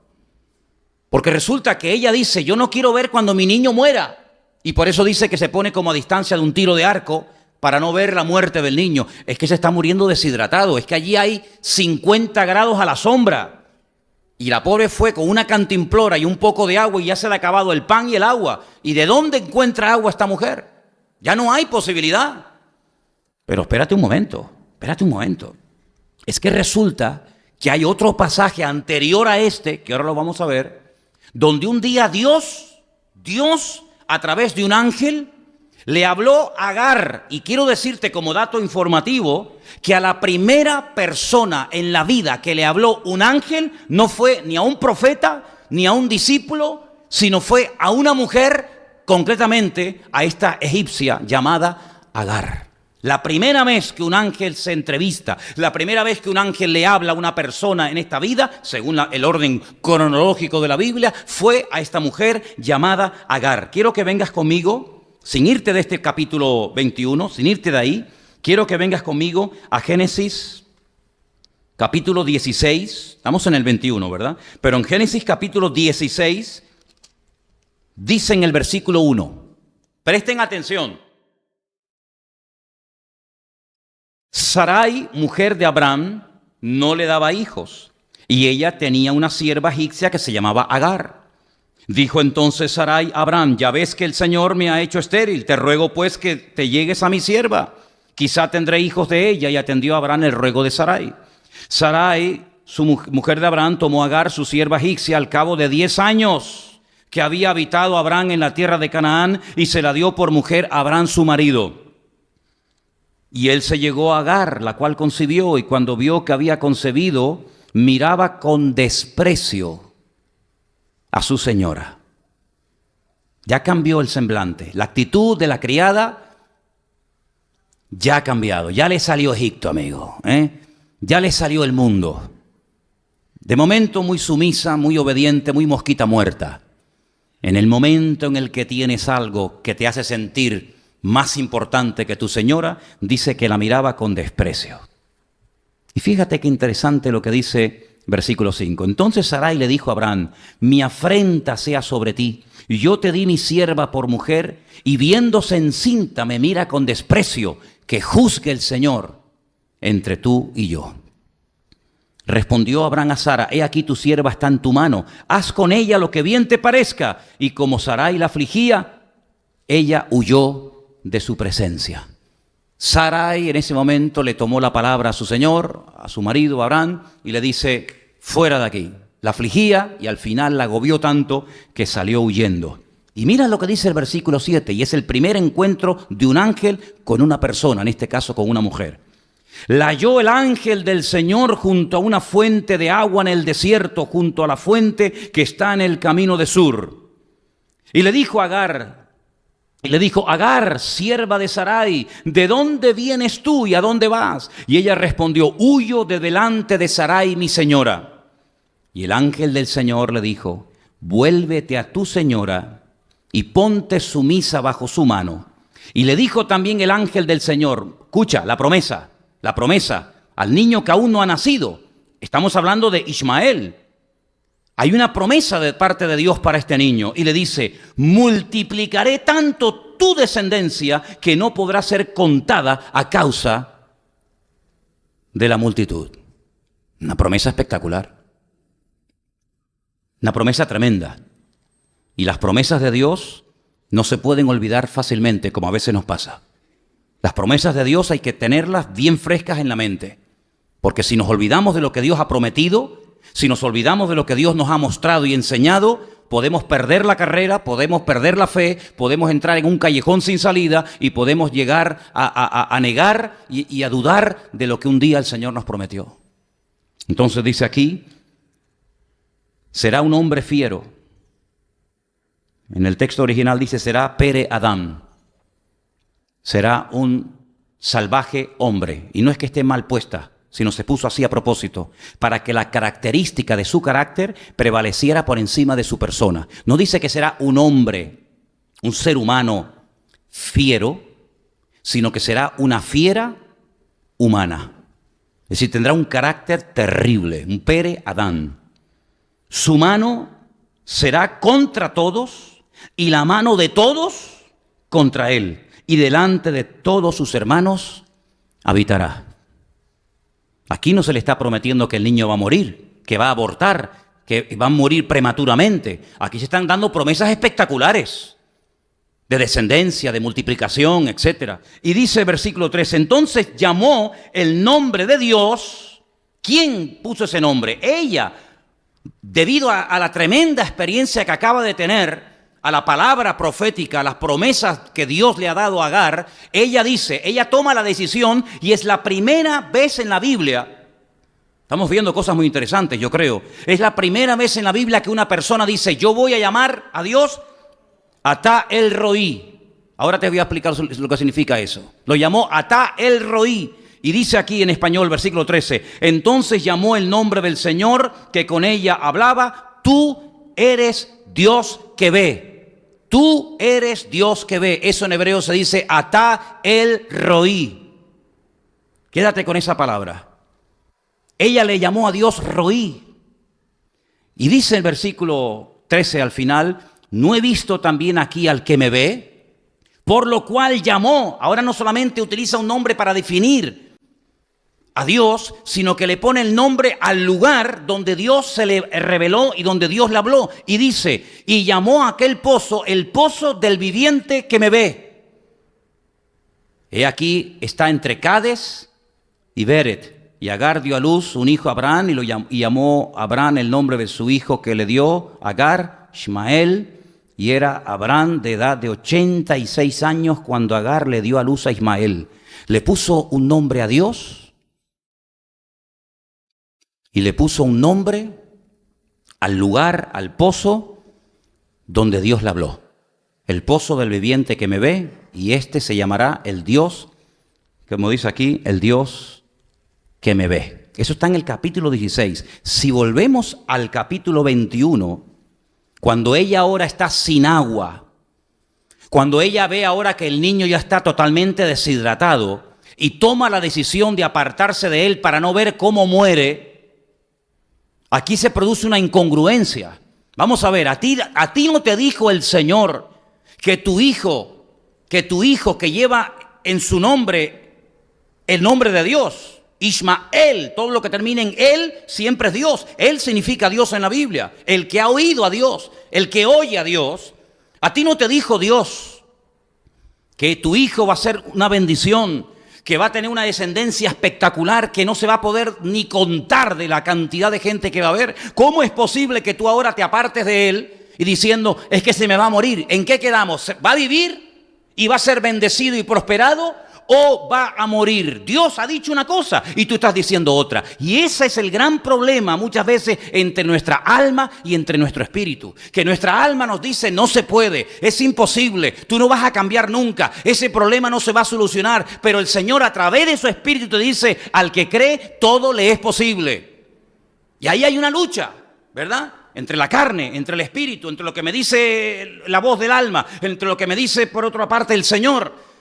Porque resulta que ella dice, yo no quiero ver cuando mi niño muera. Y por eso dice que se pone como a distancia de un tiro de arco para no ver la muerte del niño. Es que se está muriendo deshidratado. Es que allí hay 50 grados a la sombra. Y la pobre fue con una cantimplora y un poco de agua y ya se le ha acabado el pan y el agua. ¿Y de dónde encuentra agua esta mujer? Ya no hay posibilidad. Pero espérate un momento. Es que resulta que hay otro pasaje anterior a este, que ahora lo vamos a ver, donde un día Dios, a través de un ángel, le habló a Agar. Y quiero decirte como dato informativo que a la primera persona en la vida que le habló un ángel no fue ni a un profeta ni a un discípulo, sino fue a una mujer, concretamente a esta egipcia llamada Agar. La primera vez que un ángel se entrevista, la primera vez que un ángel le habla a una persona en esta vida, según el orden cronológico de la Biblia, fue a esta mujer llamada Agar. Quiero que vengas conmigo, sin irte de este capítulo 21, sin irte de ahí, quiero que vengas conmigo a Génesis capítulo 16, estamos en el 21, ¿verdad? Pero en Génesis capítulo 16, dice en el versículo 1, presten atención. Sarai, mujer de Abraham, no le daba hijos, y ella tenía una sierva egipcia que se llamaba Agar. Dijo entonces Sarai a Abraham: ya ves que el Señor me ha hecho estéril, te ruego pues que te llegues a mi sierva, quizá tendré hijos de ella. Y atendió a Abraham el ruego de Sarai. Sarai, su mujer de Abraham, tomó a Agar, su sierva egipcia, al cabo de 10 años que había habitado Abraham en la tierra de Canaán, y se la dio por mujer a Abraham su marido. Y él se llegó a Agar, la cual concibió, y cuando vio que había concebido, miraba con desprecio a su señora. Ya cambió el semblante, la actitud de la criada ya ha cambiado, ya le salió Egipto, amigo, ya le salió el mundo. De momento muy sumisa, muy obediente, muy mosquita muerta. En el momento en el que tienes algo que te hace sentir más importante que tu señora, dice que la miraba con desprecio. Y fíjate qué interesante lo que dice versículo 5. Entonces Sarai le dijo a Abraham: mi afrenta sea sobre ti, y yo te di mi sierva por mujer, y viéndose encinta me mira con desprecio, que juzgue el Señor entre tú y yo. Respondió Abraham a Sara: he aquí tu sierva está en tu mano, haz con ella lo que bien te parezca. Y como Sarai la afligía, ella huyó de su presencia. Sarai en ese momento le tomó la palabra a su señor, a su marido Abraham, y le dice: fuera de aquí. La afligía y al final la agobió tanto que salió huyendo. Y mira lo que dice el versículo 7, y es el primer encuentro de un ángel con una persona, en este caso con una mujer. La halló el ángel del Señor junto a una fuente de agua en el desierto, junto a la fuente que está en el camino de Sur. Y le dijo a Agar, Agar, sierva de Sarai, ¿de dónde vienes tú y a dónde vas? Y ella respondió: huyo de delante de Sarai, mi señora. Y el ángel del Señor le dijo: vuélvete a tu señora y ponte sumisa bajo su mano. Y le dijo también el ángel del Señor, escucha, la promesa, al niño que aún no ha nacido. Estamos hablando de Ismael. Hay una promesa de parte de Dios para este niño, y le dice: multiplicaré tanto tu descendencia que no podrá ser contada a causa de la multitud. Una promesa espectacular, una promesa tremenda. Y las promesas de Dios no se pueden olvidar fácilmente, como a veces nos pasa. Las promesas de Dios hay que tenerlas bien frescas en la mente, porque si nos olvidamos de lo que Dios ha prometido, si nos olvidamos de lo que Dios nos ha mostrado y enseñado, podemos perder la carrera, podemos perder la fe, podemos entrar en un callejón sin salida y podemos llegar a negar y a dudar de lo que un día el Señor nos prometió. Entonces dice aquí: será un hombre fiero. En el texto original dice: será Pere Adán. Será un salvaje hombre. Y no es que esté mal puesta, sino se puso así a propósito, para que la característica de su carácter prevaleciera por encima de su persona. No dice que será un hombre, un ser humano fiero, sino que será una fiera humana. Es decir, tendrá un carácter terrible, un Pere Adán. Su mano será contra todos y la mano de todos contra él. Y delante de todos sus hermanos habitará. Aquí no se le está prometiendo que el niño va a morir, que va a abortar, que va a morir prematuramente. Aquí se están dando promesas espectaculares de descendencia, de multiplicación, etc. Y dice el versículo 3, entonces llamó el nombre de Dios. ¿Quién puso ese nombre? Ella, debido a la tremenda experiencia que acaba de tener, a la palabra profética, a las promesas que Dios le ha dado a Agar, ella toma la decisión, y es la primera vez en la Biblia, estamos viendo cosas muy interesantes, yo creo, es la primera vez en la Biblia que una persona dice: yo voy a llamar a Dios Atá el Roí, Ahora te voy a explicar lo que significa eso. Lo llamó Atá el Roí. Y dice aquí en español, versículo 13, entonces llamó el nombre del Señor que con ella hablaba, tú eres Dios que ve. Tú eres Dios que ve. Eso en hebreo se dice Atá el Roí. Quédate con esa palabra. Ella le llamó a Dios Roí. Y dice el versículo 13 al final, ¿no he visto también aquí al que me ve? Por lo cual llamó. Ahora no solamente utiliza un nombre para definir a Dios, sino que le pone el nombre al lugar donde Dios se le reveló y donde Dios le habló. Y dice, y llamó a aquel pozo, el pozo del viviente que me ve. He aquí, está entre Cades y Beret. Y Agar dio a luz un hijo a Abraham y llamó a Abraham el nombre de su hijo que le dio, Agar, Ismael. Y era Abraham de edad de 86 años cuando Agar le dio a luz a Ismael. Le puso un nombre a Dios. Y le puso un nombre al lugar, al pozo donde Dios le habló. El pozo del viviente que me ve, y este se llamará el Dios, como dice aquí, el Dios que me ve. Eso está en el capítulo 16. Si volvemos al capítulo 21, cuando ella ahora está sin agua, cuando ella ve ahora que el niño ya está totalmente deshidratado y toma la decisión de apartarse de él para no ver cómo muere, aquí se produce una incongruencia. Vamos a ver, a ti no te dijo el Señor que tu hijo que lleva en su nombre el nombre de Dios, Ismael, todo lo que termina en él siempre es Dios. Él significa Dios en la Biblia, el que ha oído a Dios, el que oye a Dios. A ti no te dijo Dios que tu hijo va a ser una bendición, que va a tener una descendencia espectacular, que no se va a poder ni contar de la cantidad de gente que va a haber. ¿Cómo es posible que tú ahora te apartes de él y diciendo, es que se me va a morir? ¿En qué quedamos? ¿Va a vivir y va a ser bendecido y prosperado o va a morir? Dios ha dicho una cosa y tú estás diciendo otra. Y ese es el gran problema muchas veces entre nuestra alma y entre nuestro espíritu. Que nuestra alma nos dice, no se puede, es imposible, tú no vas a cambiar nunca, ese problema no se va a solucionar. Pero el Señor a través de su espíritu te dice, al que cree, todo le es posible. Y ahí hay una lucha, ¿verdad? Entre la carne, entre el espíritu, entre lo que me dice la voz del alma, entre lo que me dice por otra parte el Señor.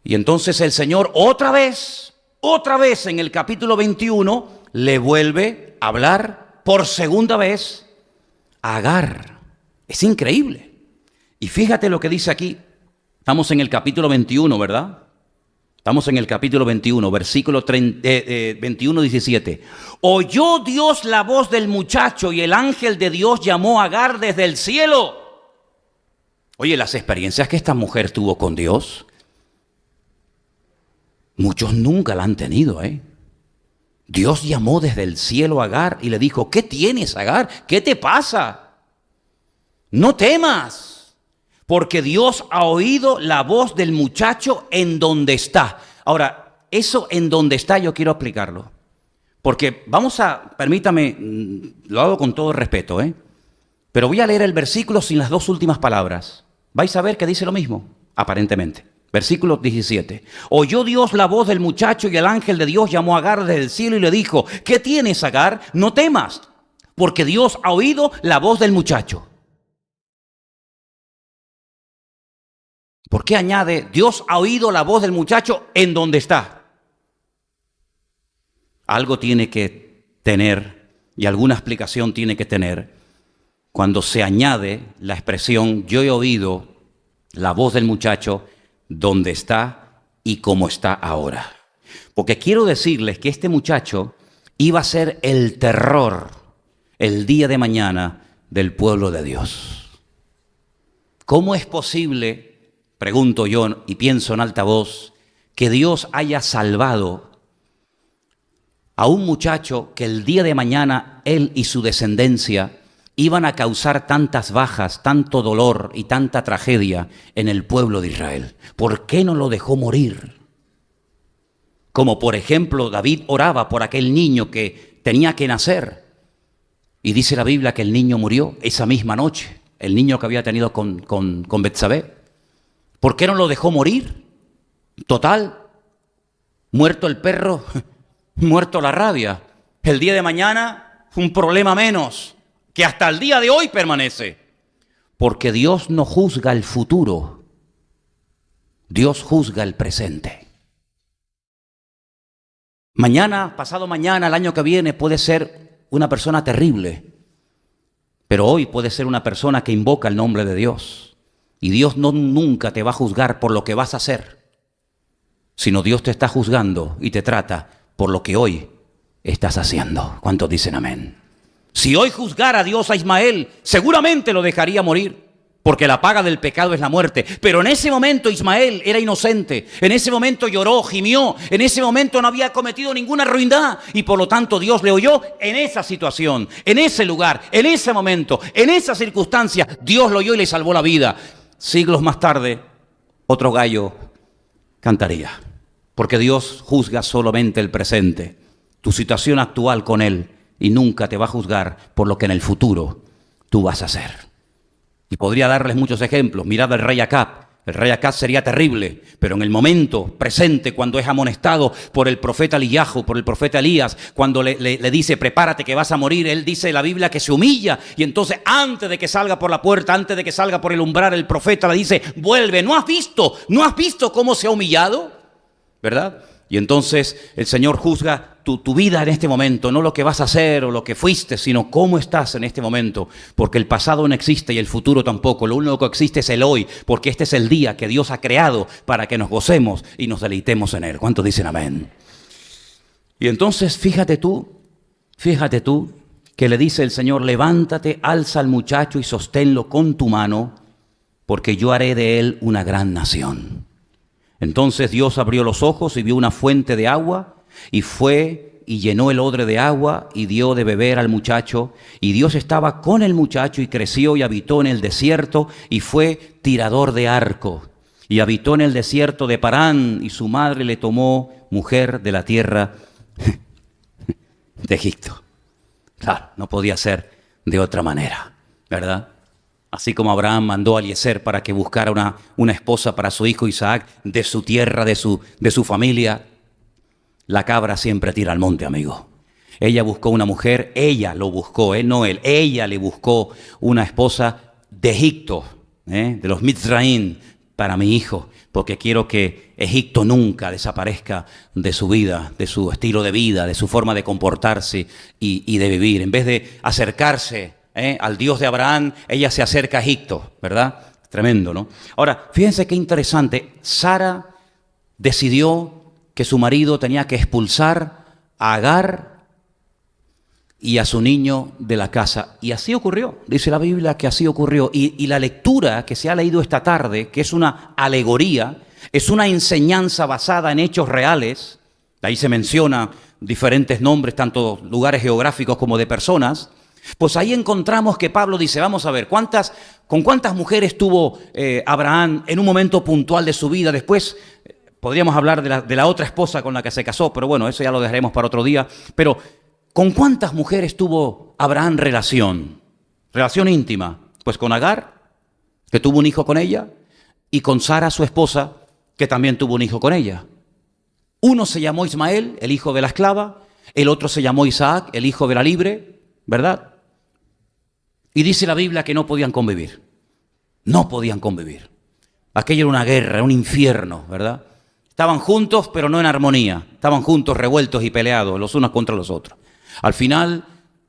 Y entonces el Señor otra vez en el capítulo 21 le vuelve a hablar por segunda vez a Agar. Es increíble. Y fíjate lo que dice aquí. Estamos en el capítulo 21, ¿verdad? Estamos en el capítulo 21, versículo 21, 17. Oyó Dios la voz del muchacho y el ángel de Dios llamó a Agar desde el cielo. Oye, las experiencias que esta mujer tuvo con Dios, muchos nunca la han tenido, ¿eh? Dios llamó desde el cielo a Agar y le dijo, ¿qué tienes, Agar? ¿Qué te pasa? No temas, porque Dios ha oído la voz del muchacho en donde está. Ahora, eso en donde está yo quiero explicarlo. Porque permítame, lo hago con todo respeto, pero voy a leer el versículo sin las dos últimas palabras. Vais a ver que dice lo mismo, aparentemente. Versículo 17. Oyó Dios la voz del muchacho y el ángel de Dios llamó a Agar desde el cielo y le dijo, ¿qué tienes, Agar? No temas, porque Dios ha oído la voz del muchacho. ¿Por qué añade, Dios ha oído la voz del muchacho en donde está? Algo tiene que tener y alguna explicación tiene que tener cuando se añade la expresión, yo he oído la voz del muchacho donde está y cómo está ahora. Porque quiero decirles que este muchacho iba a ser el terror el día de mañana del pueblo de Dios. ¿Cómo es posible, pregunto yo y pienso en alta voz, que Dios haya salvado a un muchacho que el día de mañana él y su descendencia iban a causar tantas bajas, tanto dolor y tanta tragedia en el pueblo de Israel? ¿Por qué no lo dejó morir? Como por ejemplo David oraba por aquel niño que tenía que nacer. Y dice la Biblia que el niño murió esa misma noche. El niño que había tenido con Betsabé. ¿Por qué no lo dejó morir? Total, muerto el perro, muerto la rabia. El día de mañana, un problema menos, que hasta el día de hoy permanece. Porque Dios no juzga el futuro, Dios juzga el presente. Mañana, pasado mañana, el año que viene, puede ser una persona terrible, pero hoy puede ser una persona que invoca el nombre de Dios. Y Dios nunca te va a juzgar por lo que vas a hacer, sino Dios te está juzgando y te trata por lo que hoy estás haciendo. ¿Cuántos dicen amén? Si hoy juzgara Dios a Ismael, seguramente lo dejaría morir, porque la paga del pecado es la muerte. Pero en ese momento Ismael era inocente, en ese momento lloró, gimió, en ese momento no había cometido ninguna ruindad, y por lo tanto Dios le oyó en esa situación, en ese lugar, en ese momento, en esa circunstancia. Dios lo oyó y le salvó la vida. Siglos más tarde, otro gallo cantaría, porque Dios juzga solamente el presente, tu situación actual con Él, y nunca te va a juzgar por lo que en el futuro tú vas a hacer. Y podría darles muchos ejemplos. Mirad al rey Acab. El rey Acab sería terrible, pero en el momento presente, cuando es amonestado por el profeta Eliyahu, por el profeta Elías, cuando le dice, prepárate que vas a morir, él dice en la Biblia que se humilla, y entonces antes de que salga por la puerta, antes de que salga por el umbral, el profeta le dice, vuelve, ¿no has visto cómo se ha humillado? ¿Verdad? Y entonces el Señor juzga tu vida en este momento, no lo que vas a hacer o lo que fuiste, sino cómo estás en este momento, porque el pasado no existe y el futuro tampoco. Lo único que existe es el hoy, porque este es el día que Dios ha creado para que nos gocemos y nos deleitemos en Él. ¿Cuántos dicen amén? Y entonces fíjate tú, que le dice el Señor, levántate, alza al muchacho y sosténlo con tu mano, porque yo haré de él una gran nación. Entonces Dios abrió los ojos y vio una fuente de agua, y fue y llenó el odre de agua y dio de beber al muchacho. Y Dios estaba con el muchacho y creció y habitó en el desierto y fue tirador de arco. Y habitó en el desierto de Parán, y su madre le tomó mujer de la tierra de Egipto. Claro, no podía ser de otra manera, ¿verdad? Así como Abraham mandó a Eliezer para que buscara una esposa para su hijo Isaac, de su tierra, de su familia, la cabra siempre tira al monte, amigo. Ella buscó una mujer, ella lo buscó, no él. Ella le buscó una esposa de Egipto, de los Mitzraim, para mi hijo, porque quiero que Egipto nunca desaparezca de su vida, de su estilo de vida, de su forma de comportarse y de vivir. En vez de acercarse al Dios de Abraham, ella se acerca a Egipto, ¿verdad? Tremendo, ¿no? Ahora, fíjense qué interesante. Sara decidió que su marido tenía que expulsar a Agar y a su niño de la casa. Y así ocurrió. Dice la Biblia que así ocurrió. Y la lectura que se ha leído esta tarde, que es una alegoría, es una enseñanza basada en hechos reales. Ahí se menciona diferentes nombres, tanto lugares geográficos como de personas. Pues ahí encontramos que Pablo dice, vamos a ver, ¿con cuántas mujeres tuvo Abraham en un momento puntual de su vida? Después podríamos hablar de la otra esposa con la que se casó, pero bueno, eso ya lo dejaremos para otro día. Pero ¿con cuántas mujeres tuvo Abraham relación íntima? Pues con Agar, que tuvo un hijo con ella, y con Sara, su esposa, que también tuvo un hijo con ella. Uno se llamó Ismael, el hijo de la esclava, el otro se llamó Isaac, el hijo de la libre, ¿verdad? Y dice la Biblia que no podían convivir. No podían convivir. Aquello era una guerra, era un infierno, ¿verdad? Estaban juntos, pero no en armonía. Estaban juntos, revueltos y peleados, los unos contra los otros. Al final,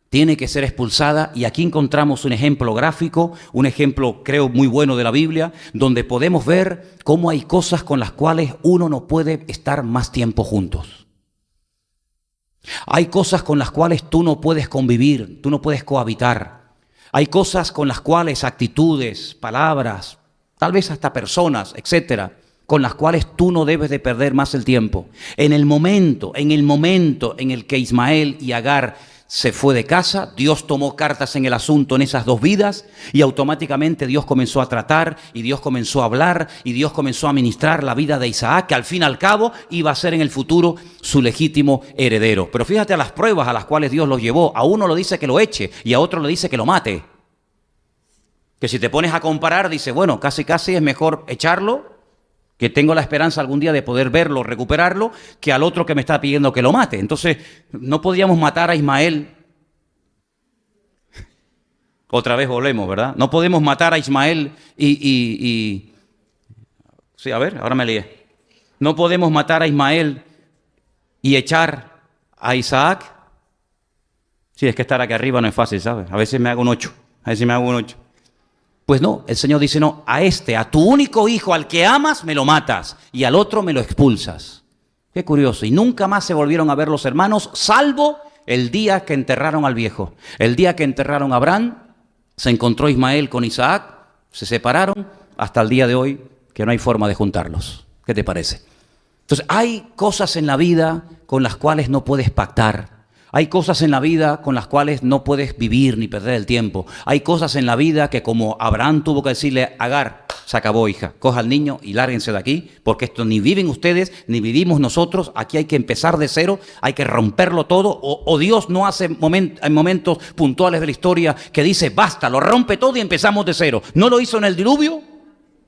tiene que ser expulsada, y aquí encontramos un ejemplo gráfico, un ejemplo, creo, muy bueno de la Biblia, donde podemos ver cómo hay cosas con las cuales uno no puede estar más tiempo juntos. Hay cosas con las cuales tú no puedes convivir, tú no puedes cohabitar. Hay cosas con las cuales, actitudes, palabras, tal vez hasta personas, etcétera, con las cuales tú no debes de perder más el tiempo. En el momento en el que Ismael y Agar se fue de casa, Dios tomó cartas en el asunto en esas dos vidas, y automáticamente Dios comenzó a tratar, y Dios comenzó a hablar, y Dios comenzó a ministrar la vida de Isaac, que al fin y al cabo iba a ser en el futuro su legítimo heredero. Pero fíjate a las pruebas a las cuales Dios los llevó. A uno lo dice que lo eche y a otro le dice que lo mate. Que si te pones a comparar, dice, bueno, casi es mejor echarlo que tengo la esperanza algún día de poder verlo, recuperarlo, que al otro que me está pidiendo que lo mate. Entonces, no podíamos matar a Ismael. Otra vez volvemos, ¿verdad? No podemos matar a Ismael Sí, a ver, ahora me lié. No podemos matar a Ismael y echar a Isaac. Sí, es que estar aquí arriba no es fácil, ¿sabes? A veces me hago un 8. Pues no, el Señor dice, no, a tu único hijo, al que amas, me lo matas, y al otro me lo expulsas. Qué curioso. Y nunca más se volvieron a ver los hermanos, salvo el día que enterraron al viejo. El día que enterraron a Abraham, se encontró Ismael con Isaac, se separaron, hasta el día de hoy, que no hay forma de juntarlos. ¿Qué te parece? Entonces, hay cosas en la vida con las cuales no puedes pactar. Hay cosas en la vida con las cuales no puedes vivir ni perder el tiempo. Hay cosas en la vida que, como Abraham tuvo que decirle a Agar, se acabó, hija, coja al niño y lárguense de aquí, porque esto ni viven ustedes, ni vivimos nosotros. Aquí hay que empezar de cero, hay que romperlo todo. O Dios no hace en momentos puntuales de la historia que dice, basta, lo rompe todo y empezamos de cero. ¿No lo hizo en el diluvio?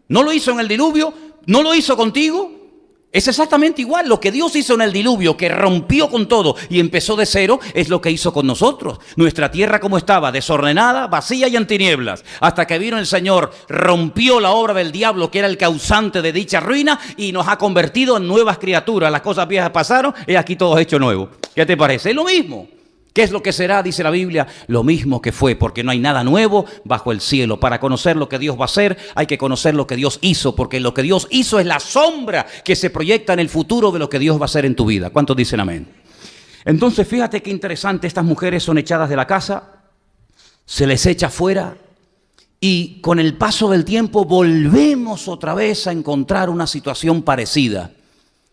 ¿No lo hizo en el diluvio? ¿No lo hizo contigo? Es exactamente igual. Lo que Dios hizo en el diluvio, que rompió con todo y empezó de cero, es lo que hizo con nosotros. Nuestra tierra como estaba, desordenada, vacía y en tinieblas, hasta que vino el Señor, rompió la obra del diablo, que era el causante de dicha ruina, y nos ha convertido en nuevas criaturas. Las cosas viejas pasaron y aquí todo es hecho nuevo. ¿Qué te parece? Es lo mismo. ¿Qué es lo que será? Dice la Biblia, lo mismo que fue, porque no hay nada nuevo bajo el cielo. Para conocer lo que Dios va a hacer, hay que conocer lo que Dios hizo, porque lo que Dios hizo es la sombra que se proyecta en el futuro de lo que Dios va a hacer en tu vida. ¿Cuántos dicen amén? Entonces, fíjate qué interesante, estas mujeres son echadas de la casa, se les echa fuera, y con el paso del tiempo volvemos otra vez a encontrar una situación parecida,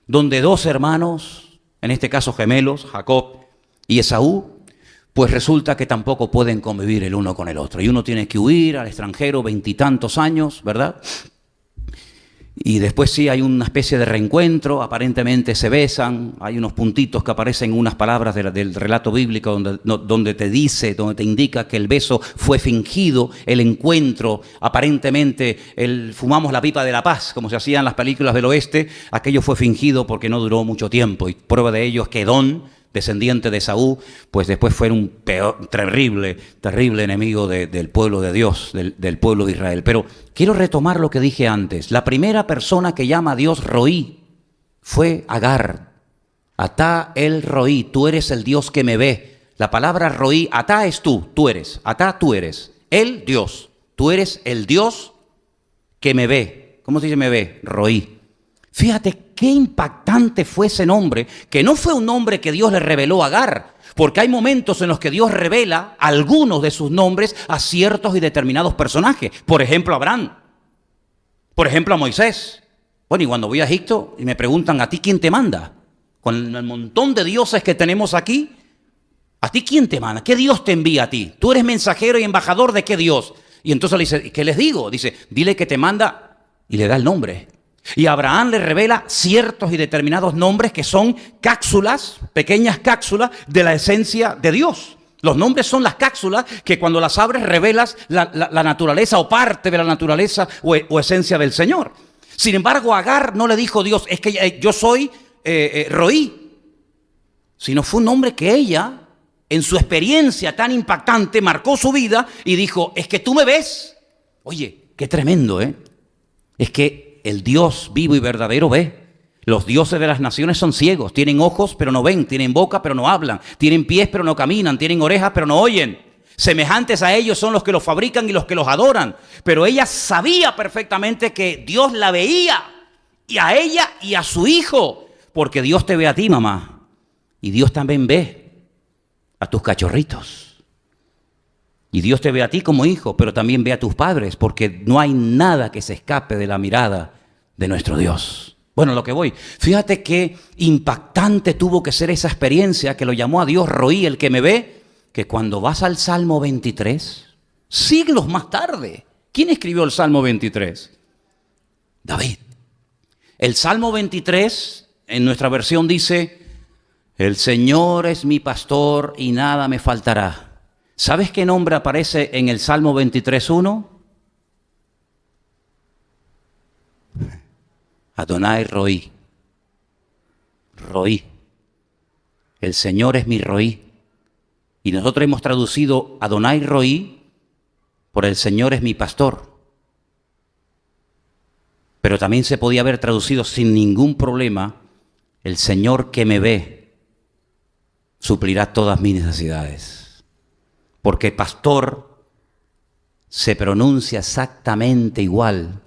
donde dos hermanos, en este caso gemelos, Jacob y Esaú, pues resulta que tampoco pueden convivir el uno con el otro. Y uno tiene que huir al extranjero 20 y tantos años, ¿verdad? Y después sí hay una especie de reencuentro, aparentemente se besan, hay unos puntitos que aparecen en unas palabras del relato bíblico donde te indica que el beso fue fingido, el encuentro, aparentemente fumamos la pipa de la paz, como se hacía en las películas del oeste, aquello fue fingido porque no duró mucho tiempo. Y prueba de ello es que Edom, descendiente de Esaú, pues después fue un terrible enemigo del pueblo de Dios, del pueblo de Israel. Pero quiero retomar lo que dije antes. La primera persona que llama a Dios Roí fue Agar. Atá el Roí, tú eres el Dios que me ve. La palabra Roí, Atá es tú eres. Atá tú eres. El Dios, tú eres el Dios que me ve. ¿Cómo se dice me ve? Roí. Fíjate qué impactante fue ese nombre, que no fue un nombre que Dios le reveló a Agar, porque hay momentos en los que Dios revela algunos de sus nombres a ciertos y determinados personajes. Por ejemplo, a Abraham. Por ejemplo, a Moisés. Bueno, y cuando voy a Egipto y me preguntan, ¿a ti quién te manda? Con el montón de dioses que tenemos aquí, ¿a ti quién te manda? ¿Qué Dios te envía a ti? Tú eres mensajero y embajador de qué Dios. Y entonces le dice, ¿qué les digo? Dice, dile que te manda, y le da el nombre. Y Abraham le revela ciertos y determinados nombres que son cápsulas, pequeñas cápsulas de la esencia de Dios. Los nombres son las cápsulas que cuando las abres revelas la naturaleza o parte de la naturaleza o esencia del Señor. Sin embargo, a Agar no le dijo Dios, es que yo soy Roí, sino fue un nombre que ella, en su experiencia tan impactante, marcó su vida y dijo, es que tú me ves. Oye, qué tremendo, ¿eh? Es que el Dios vivo y verdadero ve. Los dioses de las naciones son ciegos, tienen ojos pero no ven, tienen boca pero no hablan, tienen pies pero no caminan, tienen orejas pero no oyen. Semejantes a ellos son los que los fabrican y los que los adoran. Pero ella sabía perfectamente que Dios la veía, y a ella y a su hijo, porque Dios te ve a ti, mamá, y Dios también ve a tus cachorritos. Y Dios te ve a ti como hijo, pero también ve a tus padres, porque no hay nada que se escape de la mirada de nuestro Dios. Bueno, lo que voy, fíjate qué impactante tuvo que ser esa experiencia que lo llamó a Dios Roí, el que me ve, que cuando vas al Salmo 23, siglos más tarde, ¿quién escribió el Salmo 23? David. El Salmo 23, en nuestra versión dice, el Señor es mi pastor y nada me faltará. ¿Sabes qué nombre aparece en el Salmo 23:1? Adonai Roí. Roí. El Señor es mi Roí. Y nosotros hemos traducido Adonai Roí por el Señor es mi pastor. Pero también se podía haber traducido sin ningún problema, el Señor que me ve suplirá todas mis necesidades. Porque pastor se pronuncia exactamente igual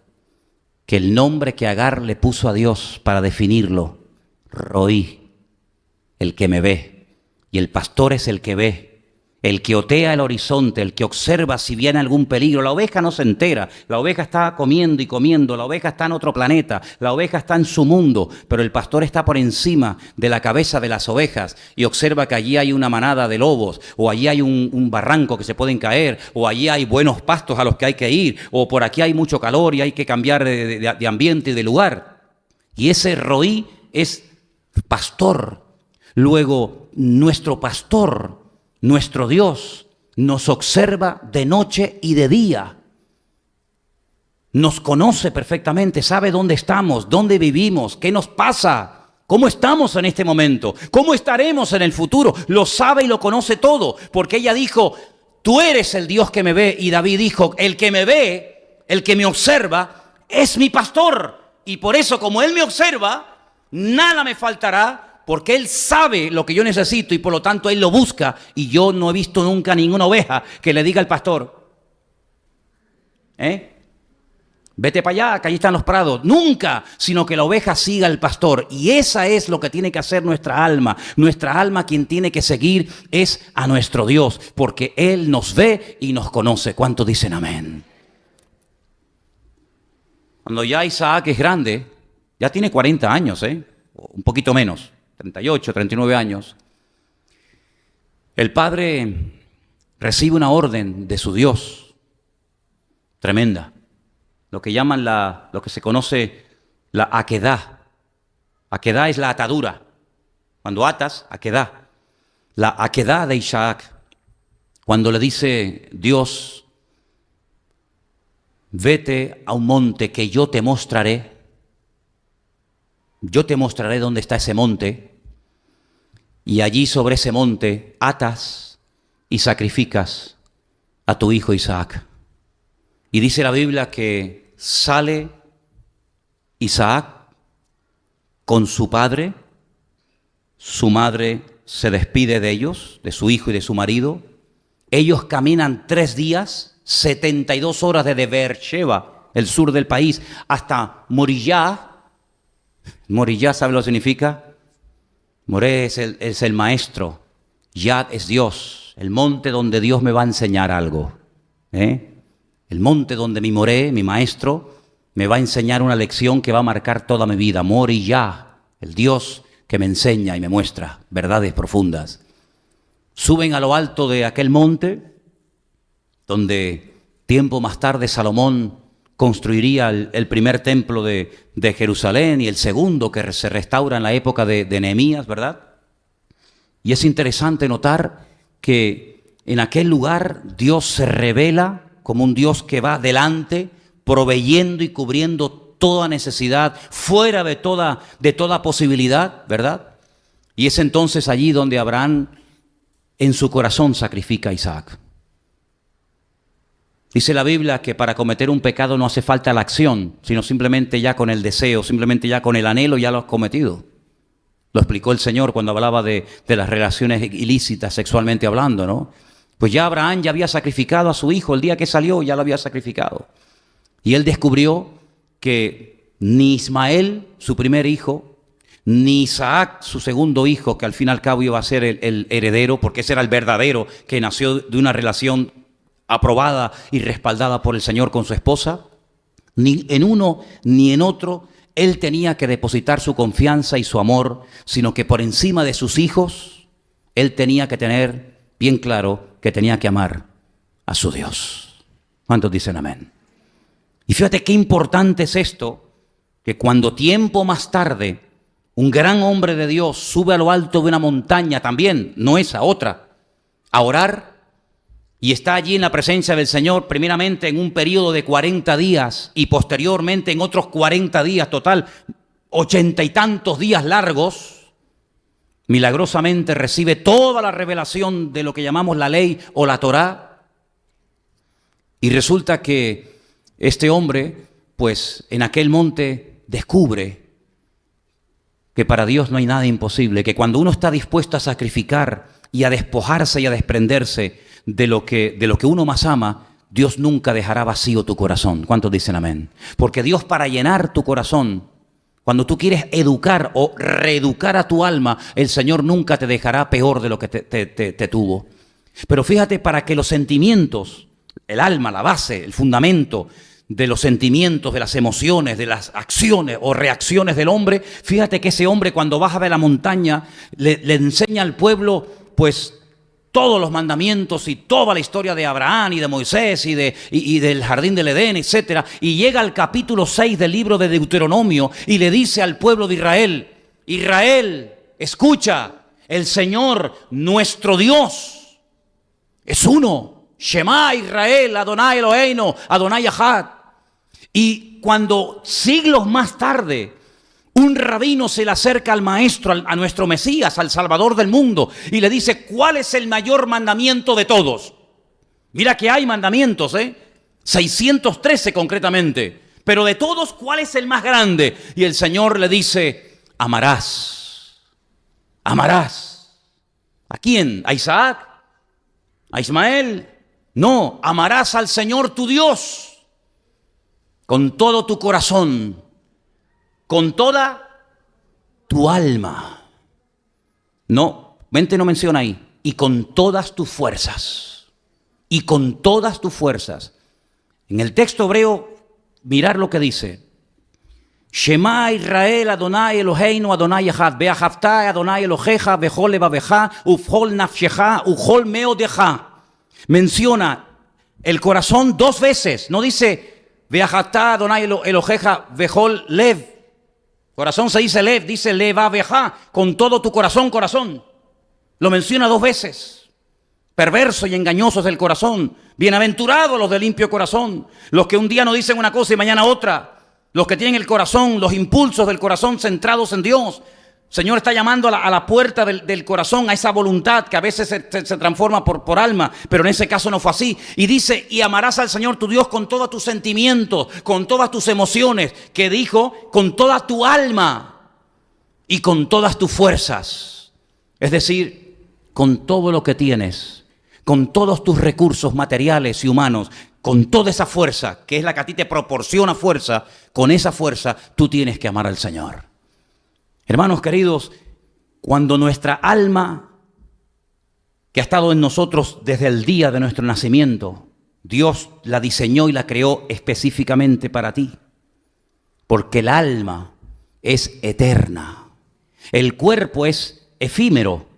que el nombre que Agar le puso a Dios para definirlo, Roí, el que me ve. Y el pastor es el que ve. El que otea el horizonte, el que observa si viene algún peligro. La oveja no se entera, la oveja está comiendo y comiendo, la oveja está en otro planeta, la oveja está en su mundo, pero el pastor está por encima de la cabeza de las ovejas y observa que allí hay una manada de lobos, o allí hay un barranco que se pueden caer, o allí hay buenos pastos a los que hay que ir, o por aquí hay mucho calor y hay que cambiar de ambiente y de lugar. Y ese Roí es pastor. Luego, nuestro pastor, nuestro Dios, nos observa de noche y de día. Nos conoce perfectamente, sabe dónde estamos, dónde vivimos, qué nos pasa, cómo estamos en este momento, cómo estaremos en el futuro. Lo sabe y lo conoce todo, porque ella dijo, tú eres el Dios que me ve. Y David dijo, el que me ve, el que me observa, es mi pastor. Y por eso, como Él me observa, nada me faltará, porque Él sabe lo que yo necesito y por lo tanto Él lo busca. Y yo no he visto nunca ninguna oveja que le diga al pastor, vete para allá, que allí están los prados. Nunca, sino que la oveja siga al pastor. Y esa es lo que tiene que hacer nuestra alma. Nuestra alma quien tiene que seguir es a nuestro Dios, porque Él nos ve y nos conoce. ¿Cuántos dicen amén? Cuando ya Isaac es grande, ya tiene 40 años, un poquito menos. 38, 39 años, el padre recibe una orden de su Dios, tremenda, lo que llaman lo que se conoce la aquedá. Aquedá es la atadura, cuando atas, aquedá. La aquedá de Isaac, cuando le dice Dios, vete a un monte que yo te mostraré dónde está ese monte, y allí sobre ese monte atas y sacrificas a tu hijo Isaac. Y dice la Biblia que sale Isaac con su padre, su madre se despide de ellos, de su hijo y de su marido. Ellos caminan 3 días, 72 horas desde Beersheba, el sur del país, hasta Moriyá. Moriyá, ¿sabe lo que significa? Moré es el maestro, Yad es Dios, el monte donde Dios me va a enseñar algo. El monte donde mi Moré, mi maestro, me va a enseñar una lección que va a marcar toda mi vida. Moriyá, el Dios que me enseña y me muestra verdades profundas. Suben a lo alto de aquel monte, donde tiempo más tarde Salomón construiría el primer templo de Jerusalén y el segundo que se restaura en la época de Nehemías, ¿verdad? Y es interesante notar que en aquel lugar Dios se revela como un Dios que va delante, proveyendo y cubriendo toda necesidad, fuera de toda posibilidad, ¿verdad? Y es entonces allí donde Abraham en su corazón sacrifica a Isaac. Dice la Biblia que para cometer un pecado no hace falta la acción, sino simplemente ya con el deseo, simplemente ya con el anhelo ya lo has cometido. Lo explicó el Señor cuando hablaba de las relaciones ilícitas sexualmente hablando, ¿no? Pues ya Abraham ya había sacrificado a su hijo, el día que salió ya lo había sacrificado. Y él descubrió que ni Ismael, su primer hijo, ni Isaac, su segundo hijo, que al fin y al cabo iba a ser el heredero, porque ese era el verdadero, que nació de una relación aprobada y respaldada por el Señor con su esposa, ni en uno ni en otro él tenía que depositar su confianza y su amor, sino que por encima de sus hijos, él tenía que tener bien claro que tenía que amar a su Dios. ¿Cuántos dicen amén? Y fíjate qué importante es esto, que cuando tiempo más tarde un gran hombre de Dios sube a lo alto de una montaña también, no esa, otra, a orar, y está allí en la presencia del Señor, primeramente en un periodo de 40 días y posteriormente en otros 40 días total, 80 y tantos días largos, milagrosamente recibe toda la revelación de lo que llamamos la ley o la Torá. Y resulta que este hombre, pues en aquel monte descubre que para Dios no hay nada imposible, que cuando uno está dispuesto a sacrificar y a despojarse y a desprenderse de lo que uno más ama, Dios nunca dejará vacío tu corazón. ¿Cuántos dicen amén? Porque Dios, para llenar tu corazón, cuando tú quieres educar o reeducar a tu alma, el Señor nunca te dejará peor de lo que te tuvo. Pero fíjate, para que los sentimientos, el alma, la base, el fundamento de los sentimientos, de las emociones, de las acciones o reacciones del hombre, fíjate que ese hombre, cuando baja de la montaña, le enseña al pueblo, pues, todos los mandamientos y toda la historia de Abraham y de Moisés y del jardín del Edén, etc. Y llega al capítulo 6 del libro de Deuteronomio y le dice al pueblo de Israel: Israel, escucha, el Señor nuestro Dios es uno. Shema Israel, Adonai Eloheinu, Adonai Echad. Y cuando siglos más tarde un rabino se le acerca al maestro, a nuestro Mesías, al Salvador del mundo, y le dice: ¿cuál es el mayor mandamiento de todos? Mira que hay mandamientos, 613 concretamente, pero de todos, ¿cuál es el más grande? Y el Señor le dice: amarás. Amarás. ¿A quién? ¿A Isaac? ¿A Ismael? No, amarás al Señor tu Dios con todo tu corazón, con toda tu alma. No, mente no menciona ahí. Y con todas tus fuerzas. Y con todas tus fuerzas. En el texto hebreo, mirar lo que dice. Shema Israel, Adonai Eloheinu, Adonai Echad. Beahavta Adonai Elohecha, bechol levavecha, ufchol nafshecha, uchol meodecha. Menciona el corazón 2 veces. No dice Beahavta Adonai Elohecha, bechol lev. Corazón se dice lev, dice levaveja, con todo tu corazón, corazón. Lo menciona 2 veces. Perverso y engañoso es el corazón. Bienaventurados los de limpio corazón. Los que un día no dicen una cosa y mañana otra. Los que tienen el corazón, los impulsos del corazón centrados en Dios. El Señor está llamando a la puerta del corazón, a esa voluntad que a veces se transforma por alma, pero en ese caso no fue así. Y dice: y amarás al Señor tu Dios con todos tus sentimientos, con todas tus emociones, que dijo, con toda tu alma y con todas tus fuerzas. Es decir, con todo lo que tienes, con todos tus recursos materiales y humanos, con toda esa fuerza, que es la que a ti te proporciona fuerza, con esa fuerza tú tienes que amar al Señor. Hermanos queridos, cuando nuestra alma, que ha estado en nosotros desde el día de nuestro nacimiento, Dios la diseñó y la creó específicamente para ti, porque el alma es eterna, el cuerpo es efímero,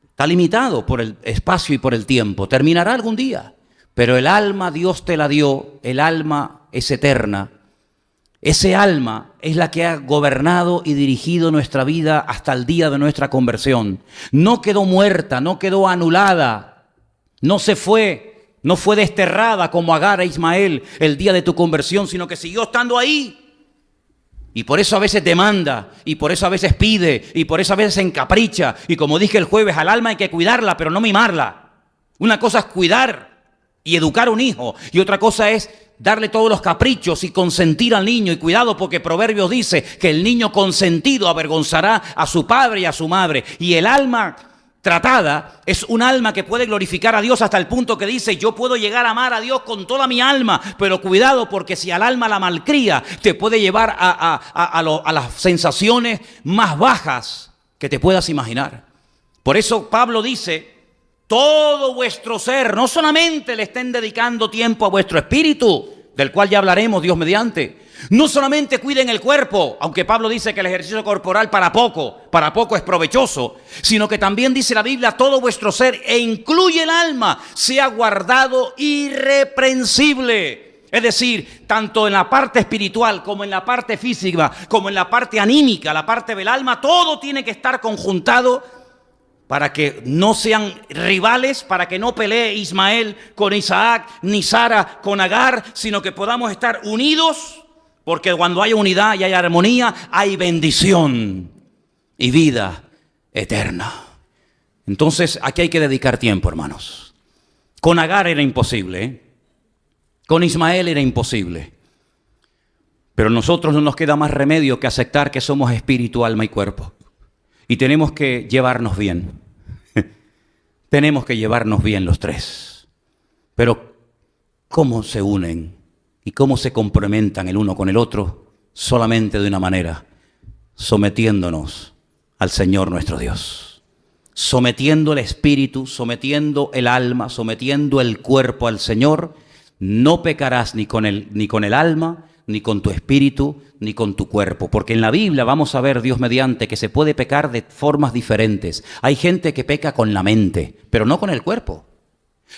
está limitado por el espacio y por el tiempo, terminará algún día, pero el alma Dios te la dio, el alma es eterna. Ese alma es la que ha gobernado y dirigido nuestra vida hasta el día de nuestra conversión. No quedó muerta, no quedó anulada, no se fue, no fue desterrada como Agar e Ismael el día de tu conversión, sino que siguió estando ahí. Y por eso a veces demanda, y por eso a veces pide, y por eso a veces se encapricha. Y como dije el jueves, al alma hay que cuidarla, pero no mimarla. Una cosa es cuidar y educar a un hijo, y otra cosa es darle todos los caprichos y consentir al niño. Y cuidado, porque Proverbios dice que el niño consentido avergonzará a su padre y a su madre. Y el alma tratada es un alma que puede glorificar a Dios hasta el punto que dice: yo puedo llegar a amar a Dios con toda mi alma. Pero cuidado, porque si al alma la malcría, te puede llevar a las sensaciones más bajas que te puedas imaginar. Por eso Pablo dice: todo vuestro ser, no solamente le estén dedicando tiempo a vuestro espíritu, del cual ya hablaremos Dios mediante. No solamente cuiden el cuerpo, aunque Pablo dice que el ejercicio corporal para poco es provechoso, sino que también dice la Biblia: todo vuestro ser, e incluye el alma, sea guardado irreprensible. Es decir, tanto en la parte espiritual como en la parte física, como en la parte anímica, la parte del alma, todo tiene que estar conjuntado para que no sean rivales, para que no pelee Ismael con Isaac, ni Sara con Agar, sino que podamos estar unidos Porque cuando hay unidad y hay armonía, hay bendición y vida eterna. Entonces, aquí hay que dedicar tiempo, hermanos. Con Agar era imposible, ¿eh? Con Ismael era imposible. Pero a nosotros no nos queda más remedio que aceptar que somos espíritu, alma y cuerpo. Y tenemos que llevarnos bien. Tenemos que llevarnos bien los tres. Pero ¿cómo se unen y cómo se complementan el uno con el otro? Solamente de una manera: sometiéndonos al Señor nuestro Dios. Sometiendo el espíritu, sometiendo el alma, sometiendo el cuerpo al Señor. No pecarás ni con el alma, ni con tu espíritu, ni con tu cuerpo. Porque en la Biblia vamos a ver, Dios mediante, que se puede pecar de formas diferentes. Hay gente que peca con la mente, pero no con el cuerpo.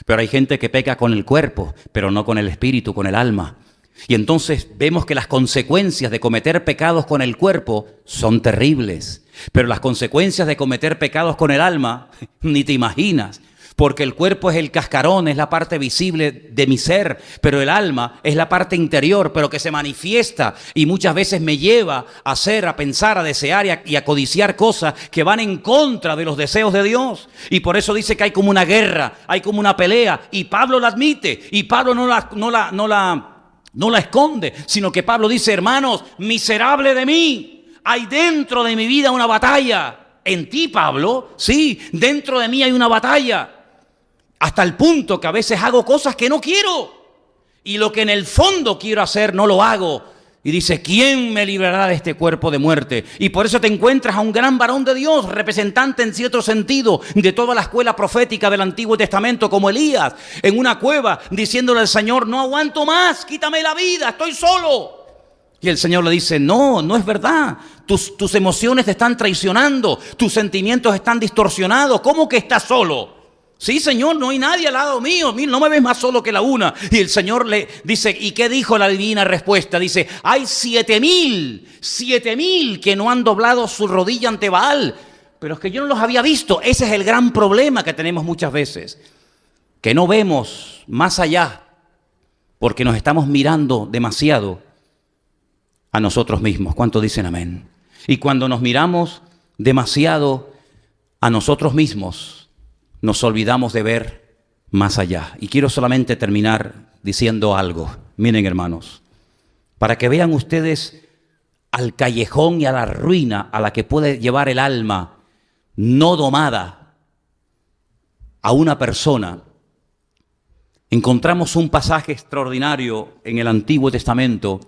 Pero hay gente que peca con el cuerpo, pero no con el espíritu, con el alma. Y entonces vemos que las consecuencias de cometer pecados con el cuerpo son terribles. Pero las consecuencias de cometer pecados con el alma, ni te imaginas. Porque el cuerpo es el cascarón, es la parte visible de mi ser, pero el alma es la parte interior, pero que se manifiesta y muchas veces me lleva a hacer, a pensar, a desear y a codiciar cosas que van en contra de los deseos de Dios. Y por eso dice que hay como una guerra, hay como una pelea, y Pablo la admite, y Pablo no la esconde, sino que Pablo dice: hermanos, miserable de mí, hay dentro de mi vida una batalla. En ti, Pablo, sí, dentro de mí hay una batalla. Hasta el punto que a veces hago cosas que no quiero. Y lo que en el fondo quiero hacer, no lo hago. Y dice: ¿quién me librará de este cuerpo de muerte? Y por eso te encuentras a un gran varón de Dios, representante en cierto sentido de toda la escuela profética del Antiguo Testamento, como Elías, en una cueva, diciéndole al Señor: no aguanto más, quítame la vida, estoy solo. Y el Señor le dice: no, no es verdad. Tus emociones te están traicionando, tus sentimientos están distorsionados. ¿Cómo que estás solo? Sí, Señor, no hay nadie al lado mío, no me ves más solo que la una. Y el Señor le dice: ¿y qué dijo la divina respuesta? Dice: hay 7,000 que no han doblado su rodilla ante Baal. Pero es que yo no los había visto. Ese es el gran problema que tenemos muchas veces, que no vemos más allá, porque nos estamos mirando demasiado a nosotros mismos. ¿Cuántos dicen amén? Y cuando nos miramos demasiado a nosotros mismos, nos olvidamos de ver más allá. Y quiero solamente terminar diciendo algo. Miren, hermanos, para que vean ustedes al callejón y a la ruina a la que puede llevar el alma no domada a una persona, encontramos un pasaje extraordinario en el Antiguo Testamento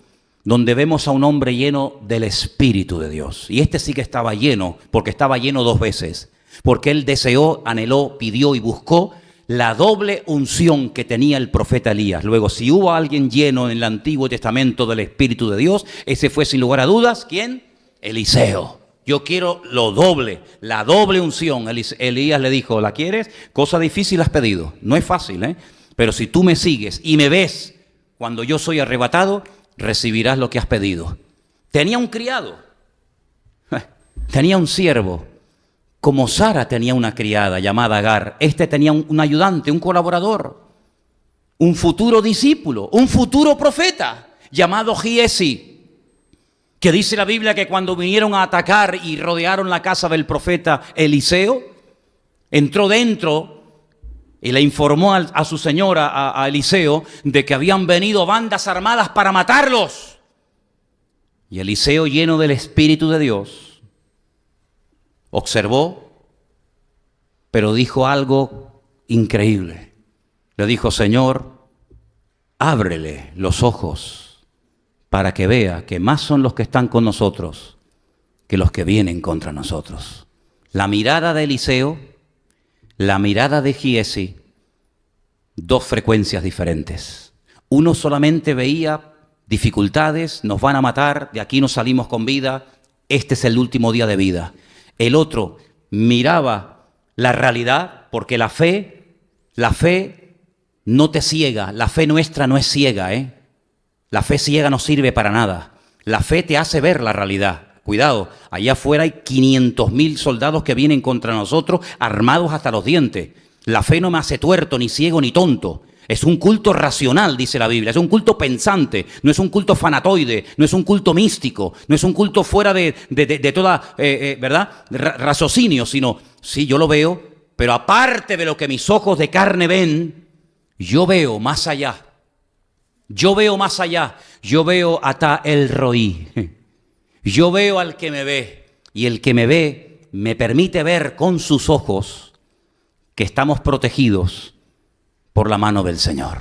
donde vemos a un hombre lleno del Espíritu de Dios. Y este sí que estaba lleno, porque estaba lleno 2 veces. Porque él deseó, anheló, pidió y buscó la doble unción que tenía el profeta Elías. Luego, si hubo alguien lleno en el Antiguo Testamento del Espíritu de Dios, ese fue sin lugar a dudas, ¿quién? Eliseo. Yo quiero lo doble, la doble unción. Elías le dijo: ¿la quieres? Cosa difícil has pedido. No es fácil, ¿eh? Pero si tú me sigues y me ves cuando yo soy arrebatado, recibirás lo que has pedido. Tenía un criado, tenía un siervo. Como Sara tenía una criada llamada Agar, este tenía un ayudante, un colaborador, un futuro discípulo, un futuro profeta llamado Giesi, que dice la Biblia que cuando vinieron a atacar y rodearon la casa del profeta Eliseo, entró dentro y le informó a su señora, a Eliseo, de que habían venido bandas armadas para matarlos. Y Eliseo, lleno del Espíritu de Dios, observó, pero dijo algo increíble. Le dijo: Señor, ábrele los ojos para que vea que más son los que están con nosotros que los que vienen contra nosotros. La mirada de Eliseo, la mirada de Giesi, 2 frecuencias diferentes. Uno solamente veía dificultades, nos van a matar, de aquí no salimos con vida, este es el último día de vida. El otro miraba la realidad, porque la fe no te ciega, la fe nuestra no es ciega, ¿eh? La fe ciega no sirve para nada. La fe te hace ver la realidad. Cuidado, allá afuera hay 500,000 soldados que vienen contra nosotros armados hasta los dientes. La fe no me hace tuerto, ni ciego, ni tonto. Es un culto racional, dice la Biblia. Es un culto pensante. No es un culto fanatoide. No es un culto místico. No es un culto fuera de toda, ¿verdad? Raciocinio, sino, sí, yo lo veo, pero aparte de lo que mis ojos de carne ven, yo veo más allá. Yo veo más allá. Yo veo Ata el Roí. Yo veo al que me ve. Y el que me ve me permite ver con sus ojos que estamos protegidos por la mano del Señor.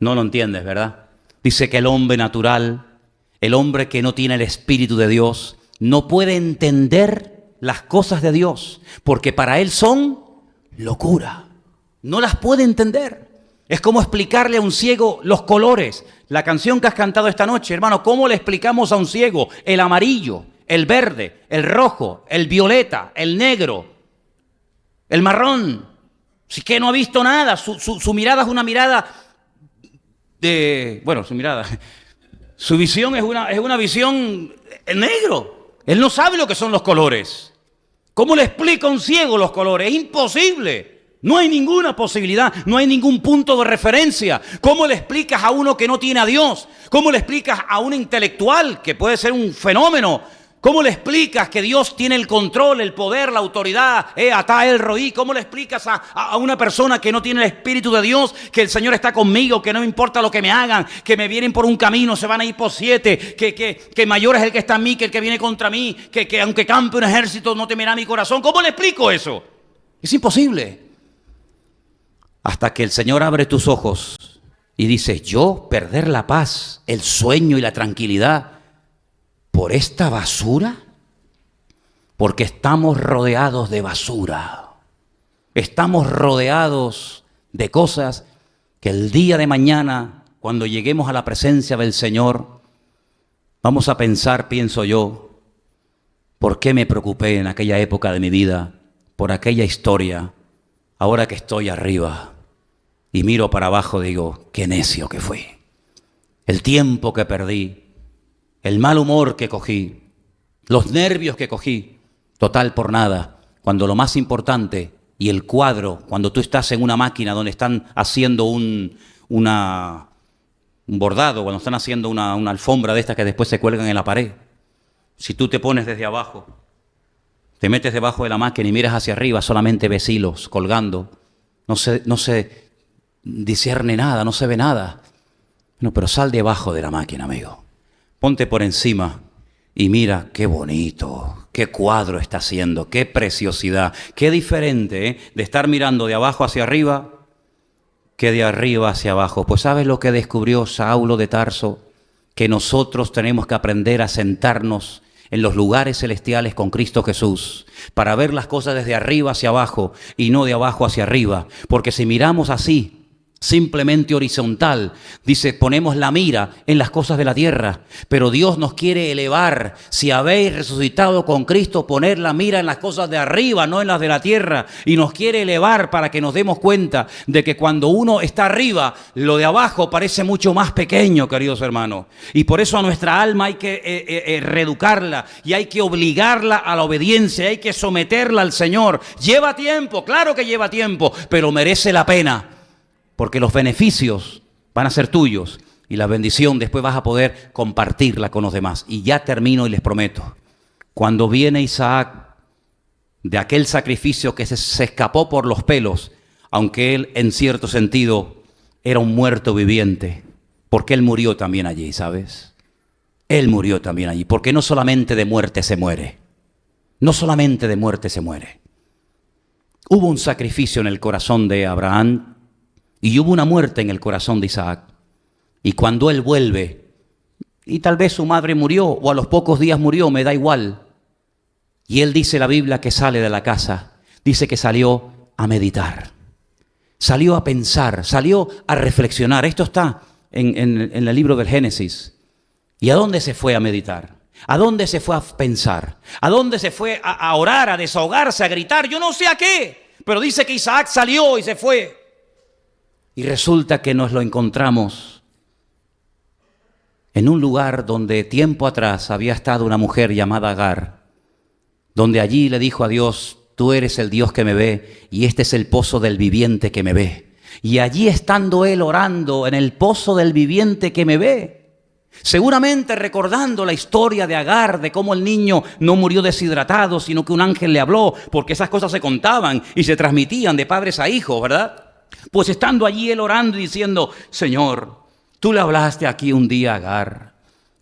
No lo entiendes, ¿verdad? Dice que el hombre natural, el hombre que no tiene el Espíritu de Dios, no puede entender las cosas de Dios, porque para él son locura. No las puede entender. Es como explicarle a un ciego los colores. La canción que has cantado esta noche, hermano, ¿cómo le explicamos a un ciego el amarillo, el verde, el rojo, el violeta, el negro, el marrón? Si que no ha visto nada, su mirada es una mirada de... Bueno, su visión es una visión en negro. Él no sabe lo que son los colores. ¿Cómo le explica a un ciego los colores? Es imposible. No hay ninguna posibilidad, no hay ningún punto de referencia. ¿Cómo le explicas a uno que no tiene a Dios? ¿Cómo le explicas a un intelectual que puede ser un fenómeno? ¿Cómo le explicas que Dios tiene el control, el poder, la autoridad? Ata el Roí. ¿Cómo le explicas a una persona que no tiene el Espíritu de Dios que el Señor está conmigo, que no me importa lo que me hagan, que me vienen por un camino, se van a ir por 7, que mayor es el que está en mí que el que viene contra mí, que aunque campe un ejército no temerá mi corazón? ¿Cómo le explico eso? Es imposible. Hasta que el Señor abre tus ojos y dices, yo perder la paz, el sueño y la tranquilidad por esta basura, porque estamos rodeados de basura. Estamos rodeados de cosas que el día de mañana, cuando lleguemos a la presencia del Señor, vamos a pensar, pienso yo, ¿por qué me preocupé en aquella época de mi vida, por aquella historia, ahora que estoy arriba? Y miro para abajo, digo, qué necio que fui. El tiempo que perdí, el mal humor que cogí, los nervios que cogí, total por nada. Cuando lo más importante, y el cuadro, cuando tú estás en una máquina donde están haciendo un bordado, cuando están haciendo una alfombra de estas que después se cuelgan en la pared, si tú te pones desde abajo, te metes debajo de la máquina y miras hacia arriba, solamente ves hilos colgando, no se discierne nada, no se ve nada. No, pero sal debajo de la máquina, amigo. Ponte por encima y mira qué bonito, qué cuadro está haciendo, qué preciosidad, qué diferente de estar mirando de abajo hacia arriba que de arriba hacia abajo. Pues ¿sabes lo que descubrió Saulo de Tarso? Que nosotros tenemos que aprender a sentarnos en los lugares celestiales con Cristo Jesús, para ver las cosas desde arriba hacia abajo y no de abajo hacia arriba. Porque si miramos así, simplemente horizontal, dice, ponemos la mira en las cosas de la tierra, pero Dios nos quiere elevar. Si habéis resucitado con Cristo, poner la mira en las cosas de arriba, no en las de la tierra, y nos quiere elevar para que nos demos cuenta de que cuando uno está arriba, lo de abajo parece mucho más pequeño, queridos hermanos, y por eso a nuestra alma hay que reeducarla y hay que obligarla a la obediencia, hay que someterla al Señor. Lleva tiempo, claro que lleva tiempo, pero merece la pena. Porque los beneficios van a ser tuyos y la bendición después vas a poder compartirla con los demás. Y ya termino y les prometo, cuando viene Isaac de aquel sacrificio que se escapó por los pelos, aunque él en cierto sentido era un muerto viviente, porque él murió también allí, ¿sabes? Él murió también allí, porque no solamente de muerte se muere, no solamente de muerte se muere. Hubo un sacrificio en el corazón de Abraham, y hubo una muerte en el corazón de Isaac. Y cuando él vuelve, y tal vez su madre murió, o a los pocos días murió, me da igual. Y él dice la Biblia que sale de la casa, dice que salió a meditar, salió a pensar, salió a reflexionar. Esto está en el libro del Génesis. ¿Y a dónde se fue a meditar? ¿A dónde se fue a pensar? ¿A dónde se fue a orar, a desahogarse, a gritar? Yo no sé a qué, pero dice que Isaac salió y se fue. Y resulta que nos lo encontramos en un lugar donde tiempo atrás había estado una mujer llamada Agar, donde allí le dijo a Dios, tú eres el Dios que me ve y este es el pozo del viviente que me ve. Y allí estando él orando en el pozo del viviente que me ve, seguramente recordando la historia de Agar, de cómo el niño no murió deshidratado, sino que un ángel le habló, porque esas cosas se contaban y se transmitían de padres a hijos, ¿verdad? Pues estando allí él orando y diciendo, Señor, tú le hablaste aquí un día a Agar,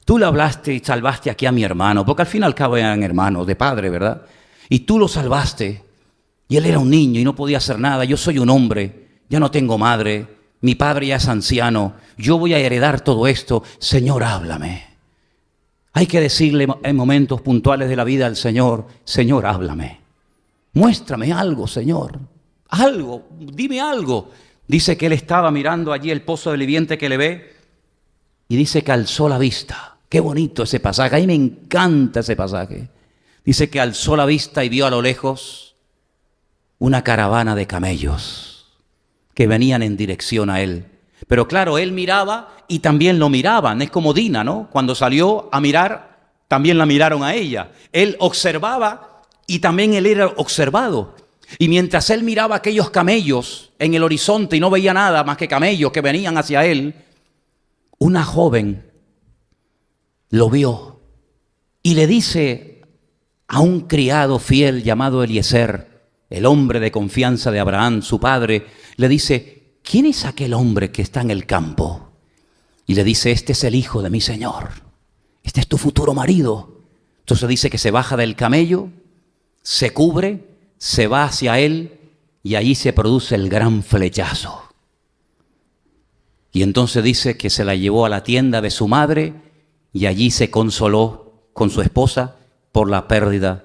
tú le hablaste y salvaste aquí a mi hermano, porque al fin y al cabo eran hermanos de padre, ¿verdad? Y tú lo salvaste, y él era un niño y no podía hacer nada, yo soy un hombre, ya no tengo madre, mi padre ya es anciano, yo voy a heredar todo esto, Señor, háblame. Hay que decirle en momentos puntuales de la vida al Señor, Señor, háblame. Muéstrame algo, Señor. Algo, dime algo. Dice que él estaba mirando allí el pozo del viviente que le ve y dice que alzó la vista. Qué bonito ese pasaje, a mí me encanta ese pasaje. Dice que alzó la vista y vio a lo lejos una caravana de camellos que venían en dirección a él. Pero claro, él miraba y también lo miraban. Es como Dina, ¿no? Cuando salió a mirar, también la miraron a ella. Él observaba y también él era observado. Y mientras él miraba aquellos camellos en el horizonte y no veía nada más que camellos que venían hacia él, una joven lo vio y le dice a un criado fiel llamado Eliezer, el hombre de confianza de Abraham, su padre, le dice, ¿quién es aquel hombre que está en el campo? Y le dice, este es el hijo de mi señor, este es tu futuro marido. Entonces dice que se baja del camello, se cubre, se va hacia él y allí se produce el gran flechazo. Y entonces dice que se la llevó a la tienda de su madre y allí se consoló con su esposa por la pérdida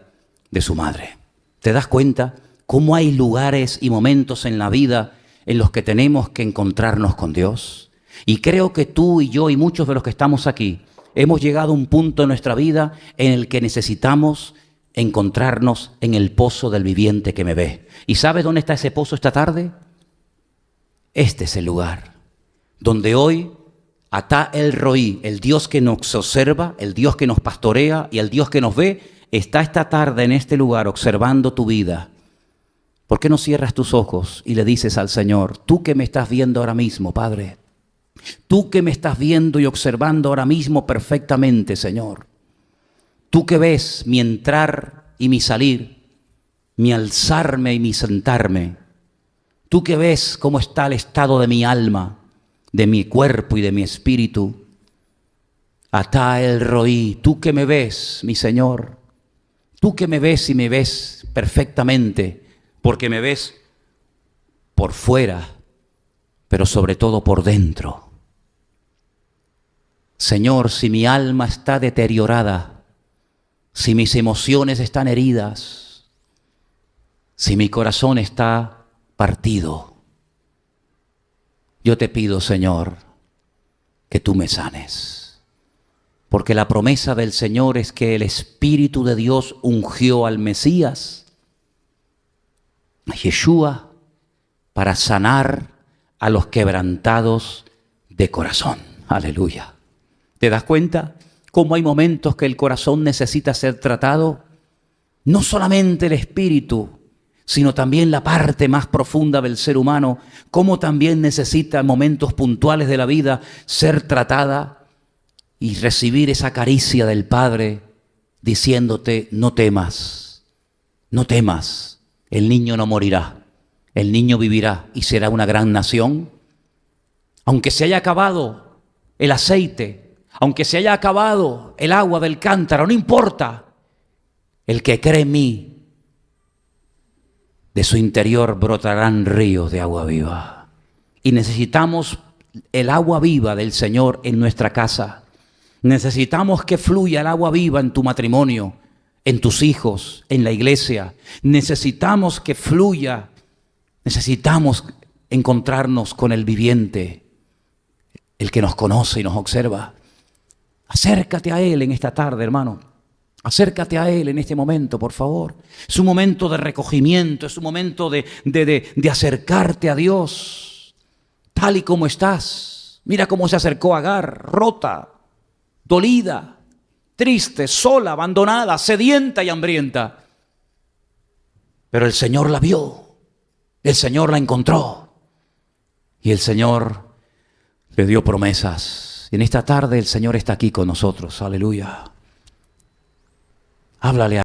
de su madre. ¿Te das cuenta cómo hay lugares y momentos en la vida en los que tenemos que encontrarnos con Dios? Y creo que tú y yo y muchos de los que estamos aquí hemos llegado a un punto en nuestra vida en el que necesitamos encontrarnos en el pozo del viviente que me ve. ¿Y sabes dónde está ese pozo esta tarde? Este es el lugar donde hoy Atá el Roí, el Dios que nos observa, el Dios que nos pastorea y el Dios que nos ve, está esta tarde en este lugar observando tu vida. ¿Por qué no cierras tus ojos y le dices al Señor, tú que me estás viendo ahora mismo, Padre, tú que me estás viendo y observando ahora mismo perfectamente, Señor, tú que ves mi entrar y mi salir, mi alzarme y mi sentarme, tú que ves cómo está el estado de mi alma, de mi cuerpo y de mi espíritu, Atá el Roí, tú que me ves, mi Señor, tú que me ves y me ves perfectamente, porque me ves por fuera, pero sobre todo por dentro. Señor, si mi alma está deteriorada, si mis emociones están heridas, si mi corazón está partido, yo te pido, Señor, que tú me sanes. Porque la promesa del Señor es que el Espíritu de Dios ungió al Mesías, a Yeshua, para sanar a los quebrantados de corazón. Aleluya. ¿Te das cuenta cómo hay momentos que el corazón necesita ser tratado? No solamente el espíritu, sino también la parte más profunda del ser humano, cómo también necesita en momentos puntuales de la vida ser tratada y recibir esa caricia del Padre diciéndote, no temas, no temas, el niño no morirá, el niño vivirá y será una gran nación. Aunque se haya acabado el aceite, aunque se haya acabado el agua del cántaro, no importa, el que cree en mí, de su interior brotarán ríos de agua viva. Y necesitamos el agua viva del Señor en nuestra casa. Necesitamos que fluya el agua viva en tu matrimonio, en tus hijos, en la iglesia. Necesitamos que fluya. Necesitamos encontrarnos con el viviente, el que nos conoce y nos observa. Acércate a Él en esta tarde, hermano. Acércate a Él en este momento, por favor. Es un momento de recogimiento, es un momento de acercarte a Dios, tal y como estás. Mira cómo se acercó Agar, rota, dolida, triste, sola, abandonada, sedienta y hambrienta. Pero el Señor la vio, el Señor la encontró Y el Señor le dio promesas. Y en esta tarde el Señor está aquí con nosotros. Aleluya. Háblale a